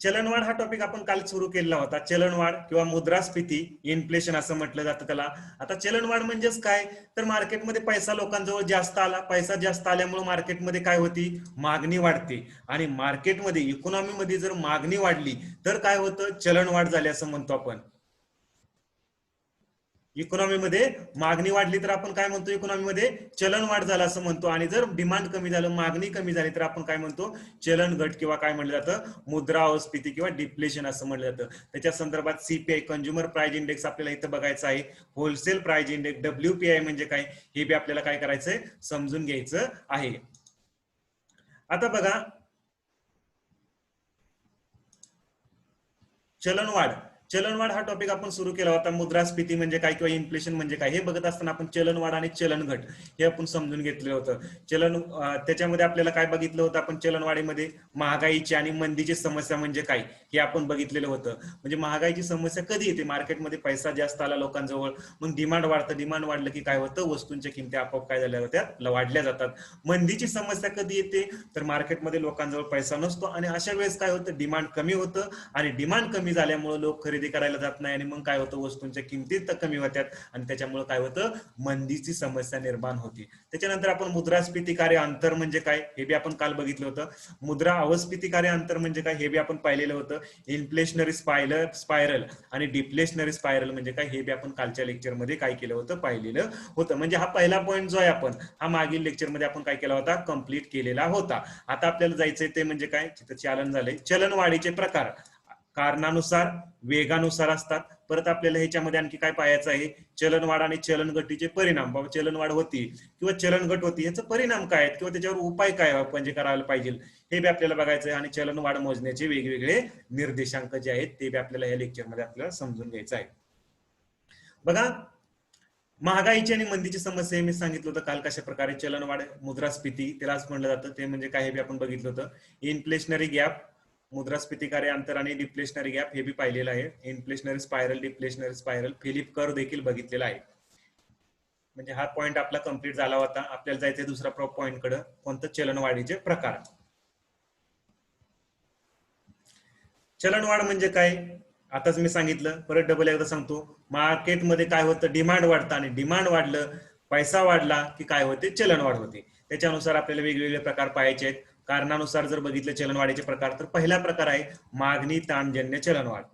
Speaker 1: चलनवाढ हा टॉपिक आपण काल सुरू केलेला होता. चलनवाढ किंवा मुद्रास्फीती, इन्फ्लेशन असं म्हटलं जातं त्याला. आता चलनवाढ म्हणजेच काय, तर मार्केटमध्ये पैसा लोकांजवळ जास्त आला, पैसा जास्त आल्यामुळे मार्केटमध्ये काय होती, मागणी वाढते. आणि मार्केटमध्ये इकॉनॉमीमध्ये जर मागणी वाढली तर काय होतं, चलनवाढ झाली असं म्हणतो आपण. इकॉनॉमीमध्ये मागणी वाढली तर आपण काय म्हणतो, इकॉनॉमीमध्ये चलनवाढ झाला असं म्हणतो. आणि जर डिमांड कमी झालं, मागणी कमी झाली, तर आपण काय म्हणतो, चलन घट किंवा काय म्हटलं जातं, मुद्रास्फीती किंवा डिप्लेशन असं म्हटलं जातं. त्याच्या संदर्भात सीपीआय, कंझ्युमर प्राइस इंडेक्स आपल्याला इथं बघायचं आहे. होलसेल प्राइस इंडेक्स, डब्ल्यूपीआय म्हणजे काय, हे बी आपल्याला काय करायचंय, समजून घ्यायचं आहे. आता बघा, चलनवाढ, चलनवाढ हा टॉपिक आपण सुरू केला होता. मुद्रास्फीती म्हणजे काय किंवा इन्फ्लेशन म्हणजे काय हे बघत असताना आपण चलनवाढ आणि चलनघट हे आपण समजून घेतलं होतं. त्याच्यामध्ये आपल्याला काय बघितलं होतं आपण, चलनवाढीमध्ये महागाईची आणि मंदीची समस्या म्हणजे काय हे आपण बघितलेलं होतं. म्हणजे महागाईची समस्या कधी येते, मार्केटमध्ये पैसा जास्त आला लोकांजवळ, मग डिमांड वाढतं, डिमांड वाढलं की काय होतं, वस्तूंच्या किमती आपोआप काय झाल्या होत्या, वाढल्या जातात. मंदीची समस्या कधी येते, तर मार्केटमध्ये लोकांजवळ पैसा नसतो आणि अशा वेळेस काय होतं, डिमांड कमी होतं आणि डिमांड कमी झाल्यामुळे लोक खरेदी करायला जात नाही आणि मग काय होतं, वस्तूंच्या किमती तर कमी होत्यात आणि त्याच्यामुळे काय होतं, मंदीची समस्या निर्माण होती. त्याच्यानंतर आपण मुद्रास्फीती कार्य अंतर म्हणजे काय हे बी आपण काल बघितलं होतं. मुद्रा अवस्फीती कार्य अंतर म्हणजे काय हे बी आपण पाहिलेलं होतं. इन्फ्लेशनरी स्पायरल आणि डिप्लेशनरी स्पायरल म्हणजे काय हे बी आपण कालच्या लेक्चरमध्ये काय केलं होतं, पाहिलेलं होतं. म्हणजे हा पहिला पॉईंट जो आहे आपण हा मागील लेक्चरमध्ये आपण काय केला होता, कंप्लीट केलेला होता. आता आपल्याला जायचंय ते म्हणजे काय, तिथं चलन झालंय, चलनवाढीचे प्रकार कारणानुसार, वेगानुसार असतात. परत आपल्याला ह्याच्यामध्ये आणखी काय पाहायचं आहे, चलनवाढ आणि चलनघटीचे परिणाम. बाबा चलनवाढ होती किंवा चलनघट होती, याचा परिणाम काय आहेत किंवा त्याच्यावर उपाय काय म्हणजे करायला पाहिजे हे बी आपल्याला बघायचं आहे. आणि चलनवाढ मोजण्याचे वेगवेगळे निर्देशांक जे आहेत ते बी आपल्याला या लेक्चरमध्ये आपल्याला समजून घ्यायचं आहे. बघा, महागाईची आणि मंदीची समस्या मी सांगितलं होतं काल, कशा प्रकारे चलनवाढ, मुद्रास्फीती त्यालाच म्हणलं जातं, ते म्हणजे काय हे बी आपण बघितलं होतं. इन्फ्लेशनरी गॅप, मुद्रास्फीती कार्य अंतर आणि डिप्लेशनरी गॅप हे बी पाहिलेलं आहे. Inflationary spiral, deflationary spiral, Phillip curve देखील बघितलेला आहे. म्हणजे हा पॉईंट आपला कंप्लीट झाला होता. आपल्याला जायचंय दुसरा पॉईंट कडे, कोणतं, चलनवाढीचे प्रकार. चलनवाढ म्हणजे काय, आताच मी सांगितलं, परत डबल एकदा सांगतो. मार्केटमध्ये काय होतं, डिमांड वाढतं आणि डिमांड वाढलं, पैसा वाढला की काय होते, चलनवाढ होते. त्याच्यानुसार आपल्याला वेगवेगळे प्रकार पाहायचे आहेत. कारणानुसार जर बघितलं चलनवाढीचे प्रकार, तर पहिला प्रकार आहे मागणी ताणजन्य चलनवाढ.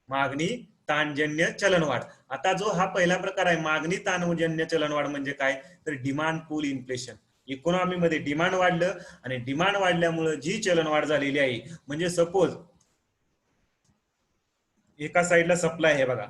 Speaker 1: मागणी ताणजन्य चलनवाढ. आता जो हा पहिला प्रकार आहे मागणी ताणजन्य चलनवाढ म्हणजे काय, तर डिमांड पूल इन्फ्लेशन. इकॉनॉमीमध्ये डिमांड वाढलं आणि डिमांड वाढल्यामुळे जी चलनवाढ झालेली आहे, म्हणजे सपोज एका साईडला सप्लाय आहे बघा,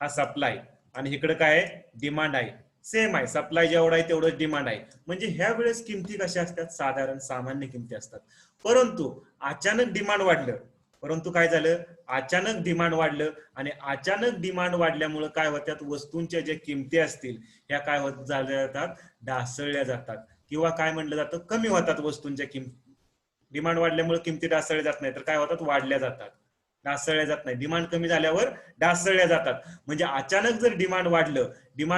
Speaker 1: हा सप्लाय, आणि इकडे काय आहे, डिमांड आहे. सेम आहे, सप्लाय जेवढा आहे तेवढंच डिमांड आहे. म्हणजे ह्या वेळेस किमती कशा असतात, साधारण सामान्य किमती असतात. परंतु अचानक डिमांड वाढलं, परंतु काय झालं, अचानक डिमांड वाढलं, आणि अचानक डिमांड वाढल्यामुळे काय होतात, वस्तूंच्या ज्या किमती असतील ह्या काय होत जातात, ढासळल्या जातात, किंवा काय म्हटलं जातं, कमी होतात वस्तूंच्या किमती. डिमांड वाढल्यामुळे किमती ढासळल्या जात नाही, तर काय होतात, वाढल्या जातात. ढासळल्या जात नाही, डिमांड कमी झाल्यावर ढासळल्या जातात. म्हणजे अचानक जर डिमांड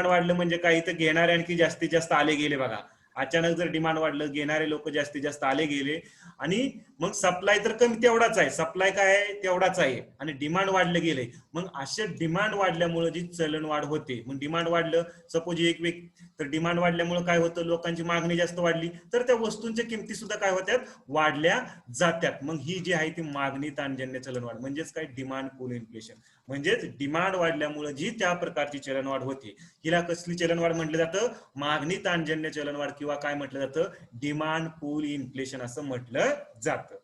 Speaker 1: वाढलं म्हणजे काय, इथं घेणारे आणखी जास्तीत जास्त आले गेले बघा. अचानक जर डिमांड वाढलं, घेणारे लोक जास्तीत जास्त आले गेले, आणि मग सप्लाय तर कमी तेवढाच आहे, सप्लाय काय आहे तेवढाच आहे, आणि डिमांड वाढलं गेले. मग अशा डिमांड वाढल्यामुळे जी चलनवाढ होते, मग डिमांड वाढलं, सपोज एक व्यक्ती, तर डिमांड वाढल्यामुळे काय होतं, लोकांची मागणी जास्त वाढली, तर त्या वस्तूंच्या किमती सुद्धा काय होत्यात, वाढल्या जात्यात. मग ही जी आहे ती मागणी ताणजन्य चलनवाढ, म्हणजेच काय, डिमांड पूल इन्फ्लेशन. म्हणजेच डिमांड वाढल्यामुळे जी त्या प्रकारची चलनवाढ होती, हिला कसली चलनवाढ म्हटलं जातं, मागणी ताणजन्य चलनवाढ, किंवा काय म्हटलं जातं, डिमांड पूल इन्फ्लेशन असं म्हटलं जातं.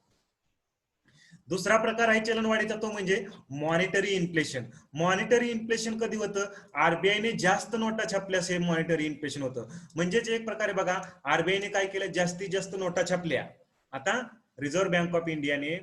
Speaker 1: दुसरा प्रकार आहे चलनवाढीचा, तो म्हणजे मॉनिटरी इन्फ्लेशन. मॉनिटरी इन्फ्लेशन कधी होतं, आरबीआयने जास्त नोटा छापल्यास हे मॉनिटरी इन्फ्लेशन होतं. म्हणजेच एक प्रकारे बघा, आरबीआयने काय केलं, जास्तीत जास्त नोटा छापल्या. आता रिझर्व्ह बँक ऑफ इंडियाने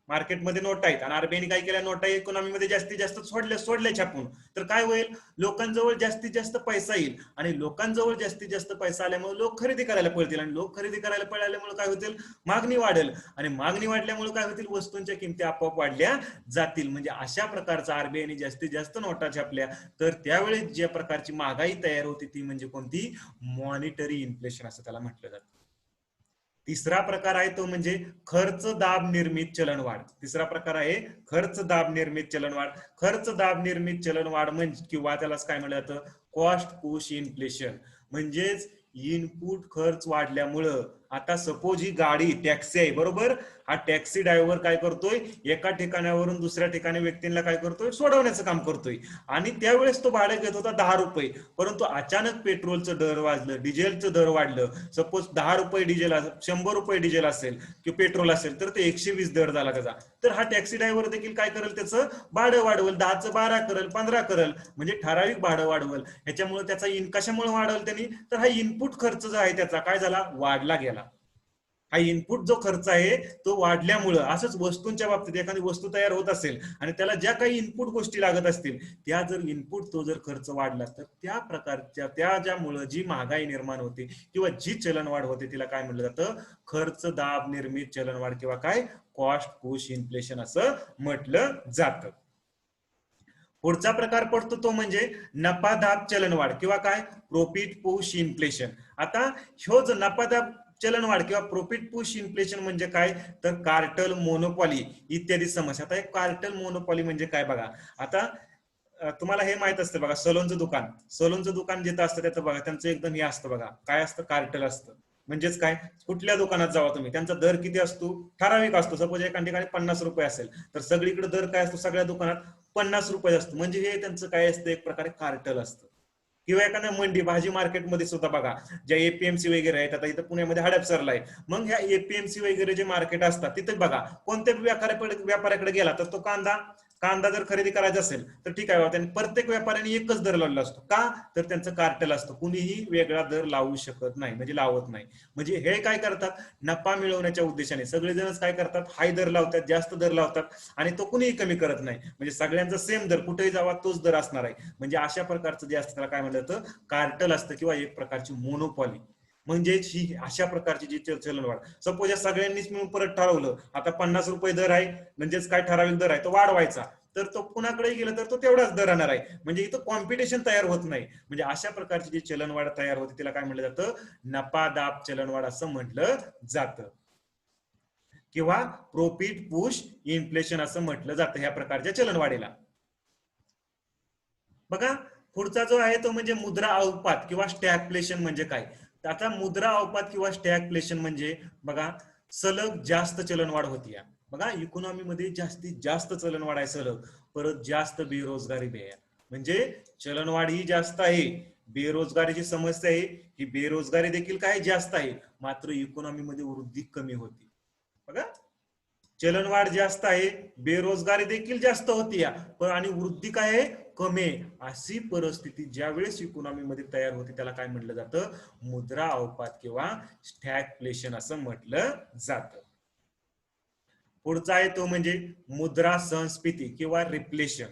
Speaker 1: मार्केटमध्ये नोटा आहेत, आणि आरबीआयने काय केल्या, नोटा इकॉनॉमीमध्ये जास्तीत जास्त सोडल्या छापून. तर काय होईल, लोकांजवळ जास्तीत जास्त पैसा येईल, आणि लोकांजवळ जास्तीत जास्त पैसा आल्यामुळे लोक खरेदी करायला पळतील, आणि लोक खरेदी करायला पळाल्यामुळे काय होतील, मागणी वाढेल, आणि मागणी वाढल्यामुळे काय होतील, वस्तूंच्या किमती आपोआप वाढल्या जातील. म्हणजे अशा प्रकारचा आरबीआयने जास्तीत जास्त नोटा छापल्या, तर त्यावेळेस ज्या प्रकारची महागाई तयार होती ती म्हणजे कोणती, मॉनिटरी इन्फ्लेशन असं त्याला म्हटलं जातं. तिसरा प्रकार आहे तो म्हणजे खर्च दाब निर्मित चलनवाढ. तिसरा प्रकार आहे खर्च दाब निर्मित चलनवाढ. खर्च दाब निर्मित चलनवाढ म्हणजे, किंवा त्याला काय म्हटलं जातं, कॉस्ट पुश इन्फ्लेशन. म्हणजेच इनपुट खर्च वाढल्यामुळं, आता सपोज ही गाडी टॅक्सी आहे बरोबर, हा टॅक्सी ड्रायव्हर काय करतोय, एका ठिकाणावरून दुसऱ्या ठिकाणी व्यक्तींना काय करतोय, सोडवण्याचं काम करतोय, आणि त्यावेळेस तो भाडं घेत होता 10 रुपये. परंतु अचानक पेट्रोलचं दर वाढलं, डिझेलचं दर वाढलं, सपोज 10 रुपये डिझेल, 100 रुपये डिझेल असेल किंवा पेट्रोल असेल, तर ते 120 दर झाला त्याचा. तर हा टॅक्सी ड्रायव्हर देखील काय करेल, त्याचं भाडं वाढवल, 10चं 12 करेल, 15 करेल, म्हणजे ठराविक भाडं वाढवल. ह्याच्यामुळे त्याचा कशामुळे वाढवल त्यांनी, तर हा इनपुट खर्च जो आहे त्याचा काय झाला, वाढला गेला. हा इनपुट जो खर्च आहे तो वाढल्यामुळं, असंच वस्तूंच्या बाबतीत एखादी वस्तू तयार होत असेल आणि त्याला ज्या काही इनपुट गोष्टी लागत असतील, त्या जर इनपुट तो जर खर्च वाढला, तर त्या प्रकारच्या त्या ज्यामुळे जी महागाई निर्माण होते किंवा जी चलनवाढ होते तिला काय म्हटलं जातं, खर्च दाब निर्मित चलनवाढ, किंवा काय, कॉस्ट पुश इन्फ्लेशन असं म्हटलं जातं. पुढचा प्रकार पडतो तो म्हणजे नफा दाब चलनवाढ, किंवा काय, प्रॉफिट पुश इन्फ्लेशन. आता ह्यो जो नफा दाब चलनवाढ किंवा प्रॉफिट पुश इन्फ्लेशन म्हणजे काय, तर कार्टल, मोनोपॉली इत्यादी समस्या. आता एक कार्टल मोनोपॉली म्हणजे काय बघा, आता तुम्हाला हे माहित असतं बघा, सलूनचं दुकान जिथं असतं त्याचं बघा, त्यांचं एकदम हे असतं बघा, काय असतं, कार्टल असतं. म्हणजेच काय, कुठल्या दुकानात जावा तुम्ही, त्यांचा दर किती असतो, ठराविक असतो. सपोज एका ठिकाणी 50 रुपये असेल, तर सगळीकडे दर काय असतो, सगळ्या दुकानात 50 रुपये असतो. म्हणजे हे त्यांचं काय असतं, एक प्रकारे कार्टल असतं. किंवा एखाद्या मंडी, भाजी मार्केटमध्ये सुद्धा बघा, ज्या एपीएमसी वगैरे आहेत, आता इथं पुण्यामध्ये हडपसरला आहे, मग ह्या एपीएमसी वगैरे जे मार्केट असतात तिथे बघा, कोणत्या व्यापाऱ्याकडे गेला तर तो कांदा कांदा जर खरेदी करायचा असेल तर ठीक आहे, त्यांनी प्रत्येक व्यापाऱ्याने एकच दर लावलेला असतो. का, तर त्यांचं कार्टेल असतं, कुणीही वेगळा दर लावू शकत नाही, म्हणजे लावत नाही. म्हणजे हे काय करतात, नफा मिळवण्याच्या उद्देशाने सगळेजणच काय करतात, हाय दर लावतात, जास्त दर लावतात, आणि तो कुणीही कमी करत नाही. म्हणजे सगळ्यांचा सेम दर, कुठेही जावा तोच दर असणार आहे. म्हणजे अशा प्रकारचं जे असतं त्याला काय म्हणलं जातं, कार्टल असतं, किंवा एक प्रकारची मोनोपॉली. म्हणजे ही अशा प्रकारची जी चलनवाढ, सपोज या सगळ्यांनीच मिळून परत ठरवलं, आता 50 रुपये दर आहे, म्हणजेच काय, ठराविक दर आहे तो वाढवायचा, तर तो कुणाकडे गेला तर तो तेवढाच दर राहणार आहे. म्हणजे इथं कॉम्पिटिशन तयार होत नाही. म्हणजे अशा प्रकारची जी चलनवाढ तयार होते तिला काय म्हटलं जातं, नफा दाब चलनवाढ असं म्हटलं जातं, किंवा प्रॉफिट पुश इन्फ्लेशन असं म्हटलं जातं ह्या प्रकारच्या चलनवाढीला. बघा, पुढचा जो आहे तो म्हणजे मुद्रा अवपात किंवा स्टॅगफ्लेशन म्हणजे काय. आता मुद्रा अवपात किंवा स्टॅगफ्लेशन म्हणजे बघा, सलग जास्त चलनवाढ होती. बघा, इकॉनॉमीमध्ये जास्तीत जास्त चलनवाढ आहे सलग, परत जास्त बेरोजगारी बी आहे. म्हणजे चलनवाढ ही जास्त आहे, बेरोजगारीची समस्या आहे, ही बेरोजगारी देखील काय जास्त आहे, मात्र इकॉनॉमीमध्ये वृद्धी कमी होती. बघा, चलनवाढ जास्त आहे, बेरोजगारी देखील जास्त होती पण आणि वृद्धी काय आहे, कमी आहे. अशी परिस्थिती ज्यावेळेस इकॉनॉमीमध्ये तयार होते त्याला काय म्हटलं जातं, मुद्रा अवपात किंवा स्टॅगफ्लेशन असं म्हटलं जातं. पुढचा आहे तो म्हणजे मुद्रा संस्फिती किंवा रिफ्लेशन.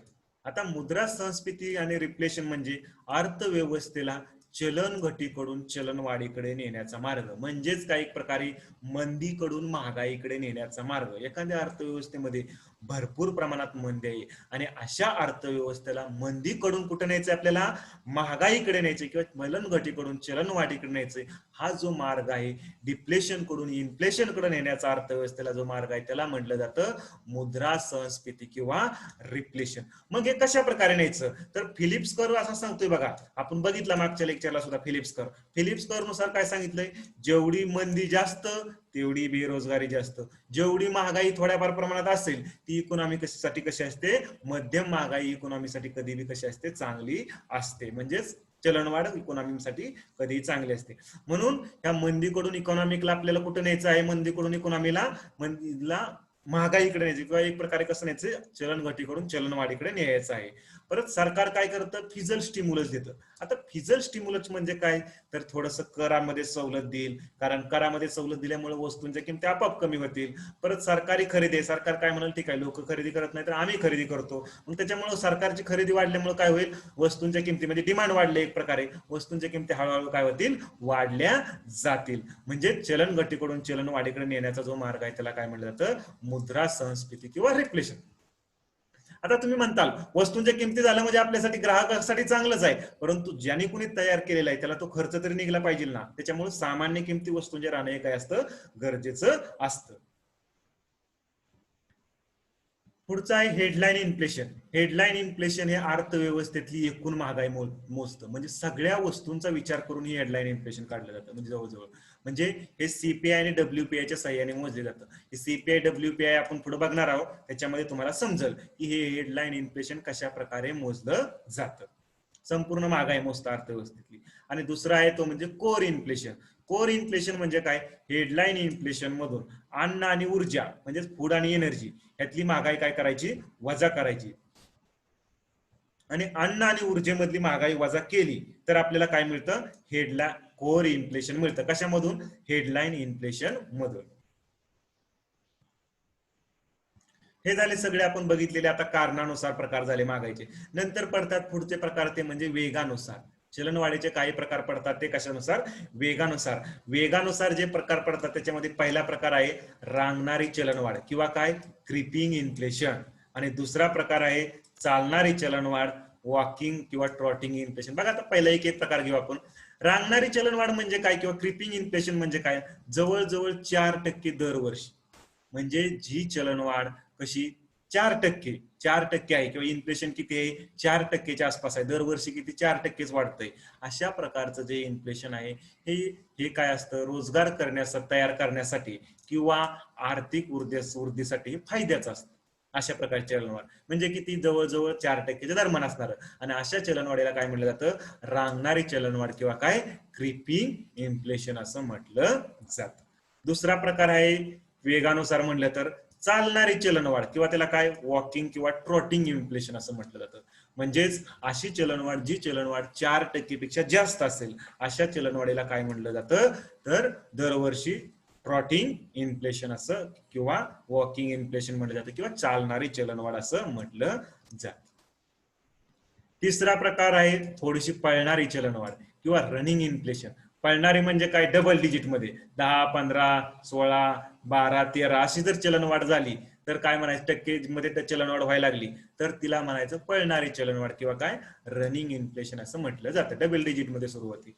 Speaker 1: आता मुद्रा संस्फिती आणि रिफ्लेशन म्हणजे अर्थव्यवस्थेला चलन घटीकडून चलनवाढीकडे नेण्याचा मार्ग, म्हणजेच काही प्रकारे मंदीकडून महागाईकडे नेण्याचा मार्ग. एखाद्या अर्थव्यवस्थेमध्ये भरपूर प्रमाणात मंदी आहे आणि अशा अर्थव्यवस्थेला मंदीकडून कुठे न्यायचं, आपल्याला महागाईकडे न्यायचे किंवा चलन घटीकडून चलनवाढीकडे न्यायचे. हा जो मार्ग आहे डिफ्लेशन कडून इन्फ्लेशन कडे नेण्याचा अर्थव्यवस्थेला जो मार्ग आहे त्याला म्हटलं जातं मुद्रा संस्फिती किंवा रिफ्लेशन. मग हे कशा प्रकारे न्यायचं, तर फिलिप्स कर्व असा सांगतोय बघा, आपण बघितलं मागच्या लेक्चरला सुद्धा फिलिप्स कर्व नुसार काय सांगितलंय, जेवढी मंदी जास्त तेवढी बेरोजगारी जास्त, जेवढी महागाई थोड्याफार प्रमाणात असेल ती इकॉनॉमी साठी कशी असते, मध्यम महागाई इकॉनॉमीसाठी कधी बी कशी असते, चांगली असते. म्हणजेच चलनवाढ इकॉनॉमीसाठी कधी चांगली असते. म्हणून या मंदीकडून इकॉनॉमिकला आपल्याला कुठं न्यायचं आहे, मंदीकडून इकॉनॉमीला मंदीला महागाईकडे न्यायची किंवा एक प्रकारे कसं न्यायचं, चलन घटीकडून चलनवाढीकडे न्यायचं आहे. परत सरकार काय करतं, फिजल स्टिम्युलस देतं. आता फिजल स्टिम्युलस म्हणजे काय, तर थोडस करामध्ये सवलत देईल, कारण करामध्ये सवलत दिल्यामुळे वस्तूंच्या किमती आपोआप कमी होतील. परत सरकारी खरेदी आहे, सरकार काय म्हणाल, ठीक आहे लोक खरेदी करत नाही तर आम्ही खरेदी करतो, मग त्याच्यामुळे सरकारची खरेदी वाढल्यामुळे काय होईल, वस्तूंच्या किमतीमध्ये डिमांड वाढले, एक प्रकारे वस्तूंच्या किमती हळूहळू काय होतील, वाढल्या जातील. म्हणजे चलन घटीकडून चलनवाढीकडे नेण्याचा जो मार्ग आहे त्याला काय म्हटलं जातं, मुद्रा संस्फिती किंवा रिफ्लेशन. आता तुम्ही म्हणताल वस्तूंच्या किमती झाल्या म्हणजे आपल्यासाठी ग्राहकासाठी चांगलंच आहे, परंतु ज्याने कोणी तयार केलेला आहे त्याला तो खर्च तरी निघला पाहिजे ना, त्याच्यामुळे सामान्य किमती वस्तूंचे राहणं हे काय असतं, गरजेचं असतं. पुढचं आहे हेडलाईन इन्फ्लेशन. हेडलाईन इन्फ्लेशन हे अर्थव्यवस्थेतली एकूण महागाई मोजतं, म्हणजे सगळ्या वस्तूंचा विचार करून ही हेडलाईन इन्फ्लेशन काढलं जातं. म्हणजे जवळजवळ म्हणजे हे सीपीआय आणि डब्ल्यूपीआयच्या साह्याने मोजले जातं. हे सीपीआय डब्ल्यूपीआय आपण पुढे बघणार आहोत, त्याच्यामध्ये तुम्हाला समजेल की हे हेडलाईन इन्फ्लेशन कशा प्रकारे मोजलं जातं. संपूर्ण महागाई मोजतं अर्थव्यवस्थेतली. आणि दुसरा आहे तो म्हणजे कोर इन्फ्लेशन. कोर इन्फ्लेशन म्हणजे काय, हेडलाईन इन्फ्लेशन मधून अन्न आणि ऊर्जा म्हणजे फूड आणि एनर्जी यातली महागाई काय करायची, वजा करायची. आणि अन्न आणि ऊर्जेमधली महागाई वजा केली तर आपल्याला काय मिळतं, हेडलाईन कोर इन्फ्लेशन मिळतं. कशामधून, हेडलाईन इन्फ्लेशन मधून. हे झाले सगळे आपण बघितलेले आता कारणानुसार प्रकार झाले महागाईचे. नंतर पडतात पुढचे प्रकार ते म्हणजे वेगानुसार. चलनवाढीचे काही प्रकार पडतात ते कशानुसार, वेगानुसार. वेगानुसार जे प्रकार पडतात त्याच्यामध्ये पहिला प्रकार आहे रांगणारी चलनवाढ किंवा काय, क्रिपिंग इन्फ्लेशन. आणि दुसरा प्रकार आहे चालणारी चलनवाढ, वॉकिंग किंवा ट्रॉटिंग इन्फ्लेशन. बघा आता पहिला एक प्रकार घेऊ आपण. रांगणारी चलनवाढ म्हणजे काय किंवा क्रिपिंग इन्फ्लेशन म्हणजे काय, जवळजवळ 4% दरवर्षी. म्हणजे जी चलनवाढ कशी 4% आहे किंवा इन्फ्लेशन किती आहे, 4%च्या आसपास आहे, दरवर्षी किती 4%च वाढतंय. अशा प्रकारचं जे इन्फ्लेशन आहे हे हे काय असतं, रोजगार करण्यासाठी, तयार करण्यासाठी किंवा आर्थिक वृद्धीसाठी फायद्याचं असतं. अशा प्रकारची चलनवाढ म्हणजे किती, जवळजवळ 4%च्या दरम्यान असणार. आणि अशा चलनवाढीला काय म्हटलं जातं, रांगणारी चलनवाढ किंवा काय, क्रिपिंग इन्फ्लेशन असं म्हटलं जातं. दुसरा प्रकार आहे वेगानुसार म्हणलं तर चालणारी चलनवाढ किंवा त्याला काय, वॉकिंग किंवा ट्रॉटिंग इन्फ्लेशन असं म्हटलं जातं. म्हणजेच अशी चलनवाढ जी चलनवाढ 4% पेक्षा जास्त असेल अशा चलनवाढीला काय म्हटलं जातं, तर दरवर्षी ट्रॉटिंग इन्फ्लेशन असं किंवा वॉकिंग इन्फ्लेशन म्हटलं जातं किंवा चालणारी चलनवाढ असं म्हटलं जातं. तिसरा प्रकार आहे थोडीशी पळणारी चलनवाढ किंवा रनिंग इन्फ्लेशन. पळणारी म्हणजे काय, डबल डिजिट मध्ये 10, 15, 16, 12, 13 अशी जर चलनवाढ झाली तर काय म्हणायचं, टक्के मध्ये चलनवाढ व्हायला लागली तर तिला म्हणायचं पळणारी चलनवाढ किंवा काय, रनिंग इन्फ्लेशन असं म्हटलं जातं. डबल डिजिट मध्ये सुरू होती.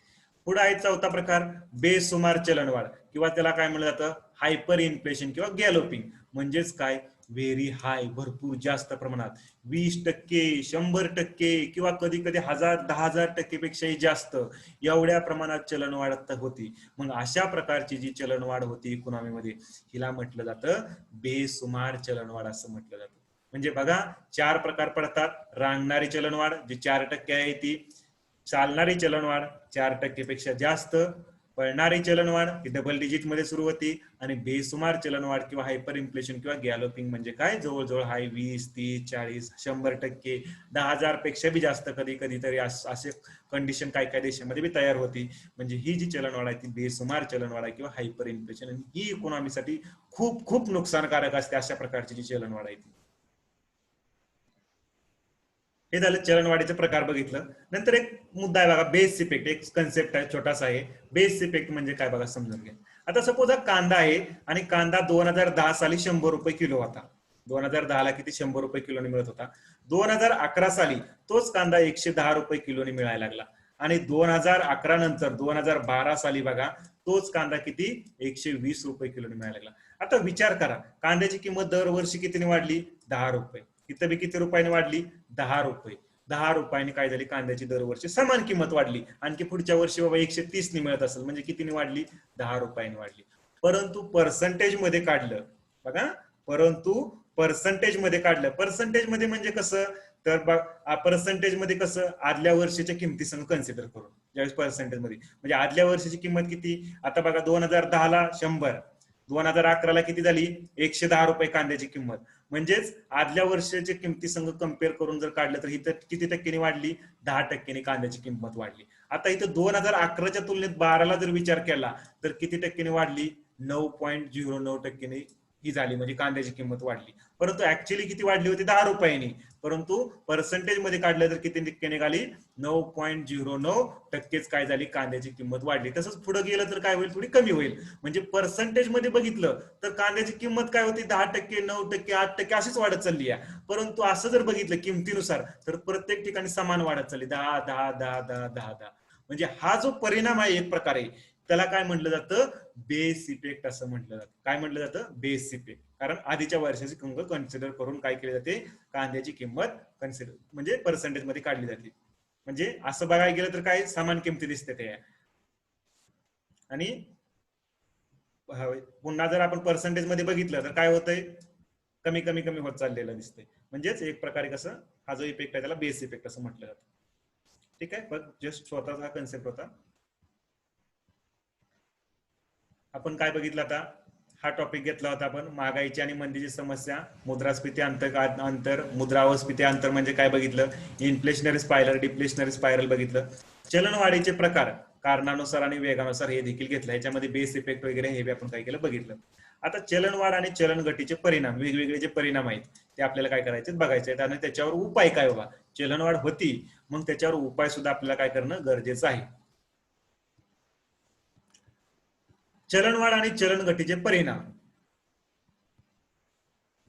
Speaker 1: पुढे आहे चौथा प्रकार बेसुमार चलनवाढ किंवा त्याला काय म्हणलं जातं, हायपर इन्फ्लेशन किंवा गॅलोपिंग. म्हणजेच काय, व्हेरी हाय, भरपूर जास्त प्रमाणात, 20%, 100% किंवा कधी कधी 10,000 पेक्षाही जास्त एवढ्या प्रमाणात चलनवाढ होती. मग अशा प्रकारची जी चलनवाढ होती इकॉनॉमीमध्ये हिला म्हटलं जातं बेसुमार चलनवाढ असं म्हटलं जातं. म्हणजे बघा 4 प्रकार पडतात. रांगणारी चलनवाढ जी 4% आहे ती, चालणारी चलनवाढ 4% पेक्षा जास्त, पळणारी चलनवाढ ही डबल डिजिट मध्ये सुरू होती आणि बेसुमार चलनवाढ किंवा हायपर इन्फ्लेशन किंवा गॅलोपिंग म्हणजे काय, जवळजवळ हाय 20, 30, 40, 100%, 10,000 पेक्षा बी जास्त कधी कधी तरी असे कंडिशन काय काय देशामध्ये बी तयार होती. म्हणजे ही जी चलनवाढ आहे ती बेसुमार चलनवाढ आहे किंवा हायपर इन्फ्लेशन, आणि ही इकॉनॉमीसाठी खूप खूप नुकसानकारक असते अशा प्रकारची जी चलनवाढ आहे ती. हे झालं चलनवाढीचे प्रकार बघितलं. नंतर एक मुद्दा आहे बघा, बेस इफेक्ट. एक कन्सेप्ट आहे, छोटासा आहे. बेस इफेक्ट म्हणजे काय बघा, समजून घ्या. आता सपोज हा कांदा आहे आणि कांदा 2010 साली 100 रुपये किलो होता. 2010 ला किती, 100 रुपये किलोने मिळत होता. 2011 साली तोच कांदा 110 रुपये किलोने मिळायला लागला आणि 2011 नंतर 2012 साली बघा तोच कांदा किती, 120 रुपये किलोने मिळायला लागला. आता विचार करा, कांद्याची किंमत दरवर्षी कितीने वाढली, 10 रुपये. इथं बी किती रुपयाने वाढली, 10 रुपये. 10 रुपयाने काय झाली, कांद्याची दरवर्षी समान किंमत वाढली. आणखी पुढच्या वर्षी बाबा 130 ने मिळत असेल म्हणजे कितीने वाढली, 10 रुपयाने वाढली. परंतु पर्सेंटेज मध्ये काढलं बघा, परंतु पर्सेंटेज मध्ये काढलं, पर्सेंटेज मध्ये म्हणजे कसं, तर पर्सेंटेज मध्ये कसं, आदल्या वर्षीच्या किमतीसंग कन्सिडर करून. ज्यावेळेस पर्सेंटेज मध्ये म्हणजे आदल्या वर्षीची किंमत किती, आता बघा 2010 ला 100, 2011 ला किती झाली, 110 रुपये कांद्याची किंमत. म्हणजेच आदल्या वर्षाच्या किमतीसंग कम्पेअर करून जर काढलं तर इथं किती टक्क्यांनी वाढली, 10% कांद्याची किंमत वाढली. आता इथं 2011च्या तुलनेत 12ला जर विचार केला तर किती टक्क्यांनी वाढली, 9.09% ही झाली, म्हणजे कांद्याची किंमत वाढली. परंतु ऍक्च्युअली किती वाढली होती, 10 रुपयांनी. परंतु पर्सेंटेज मध्ये काढलं तर किती टक्क्याने झाली, 9.09% काय झाली, कांद्याची किंमत वाढली. तसंच पुढे गेलं तर काय होईल, थोडी कमी होईल. म्हणजे पर्सेंटेज मध्ये बघितलं तर कांद्याची किंमत काय होती, 10%, 9%, 8% अशीच वाढत चालली आहे. परंतु असं जर बघितलं किमतीनुसार तर प्रत्येक ठिकाणी समान वाढत चालली, 10, 10, 10, 10, 10, 10. म्हणजे हा जो परिणाम आहे एक प्रकारे, त्याला काय म्हटलं जातं, बेस इफेक्ट असं म्हटलं जातं. काय म्हटलं जातं, बेस इफेक्ट. कारण आधीच्या वर्षाची किंमत कन्सिडर करून काय केली जाते, कांद्याची किंमत कन्सिडर म्हणजे पर्सेंटेज मध्ये काढली जाते. म्हणजे असं बघायला गेलं तर काय, समान किमती दिसते ते. आणि पुन्हा जर आपण पर्सेंटेज मध्ये बघितलं तर काय होतंय, कमी कमी कमी होत चाललेलं दिसतंय. म्हणजेच एक प्रकारे कसं, हा जो इफेक्ट आहे त्याला बेस इफेक्ट असं म्हटलं जातं. ठीक आहे, पण जस्ट स्वतःचा हा कन्सेप्ट होता. आपण काय बघितलं आता, हा टॉपिक घेतला होता आपण, महागाईची आणि मंदीची समस्या, मुद्रास्फीती अंतर, मुद्रा व स्फीती अंतर म्हणजे काय बघितलं, इन्फ्लेशनरी स्पायरल, डिफ्लेशनरी स्पायरल बघितलं. चलनवाढीचे प्रकार, कारणानुसार आणि वेगानुसार हे देखील घेतलं. याच्यामध्ये बेस इफेक्ट वगैरे हे आपण काय केलं, बघितलं. आता चलनवाढ आणि चलनघटीचे परिणाम, वेगवेगळे जे परिणाम आहेत ते आपल्याला काय करायचे, बघायचे आहेत. आणि त्याच्यावर उपाय काय बाबा, चलनवाढ होती मग त्याच्यावर उपाय सुद्धा आपल्याला काय करणं गरजेचं आहे. चलनवाढ आणि चलनघटीचे परिणाम.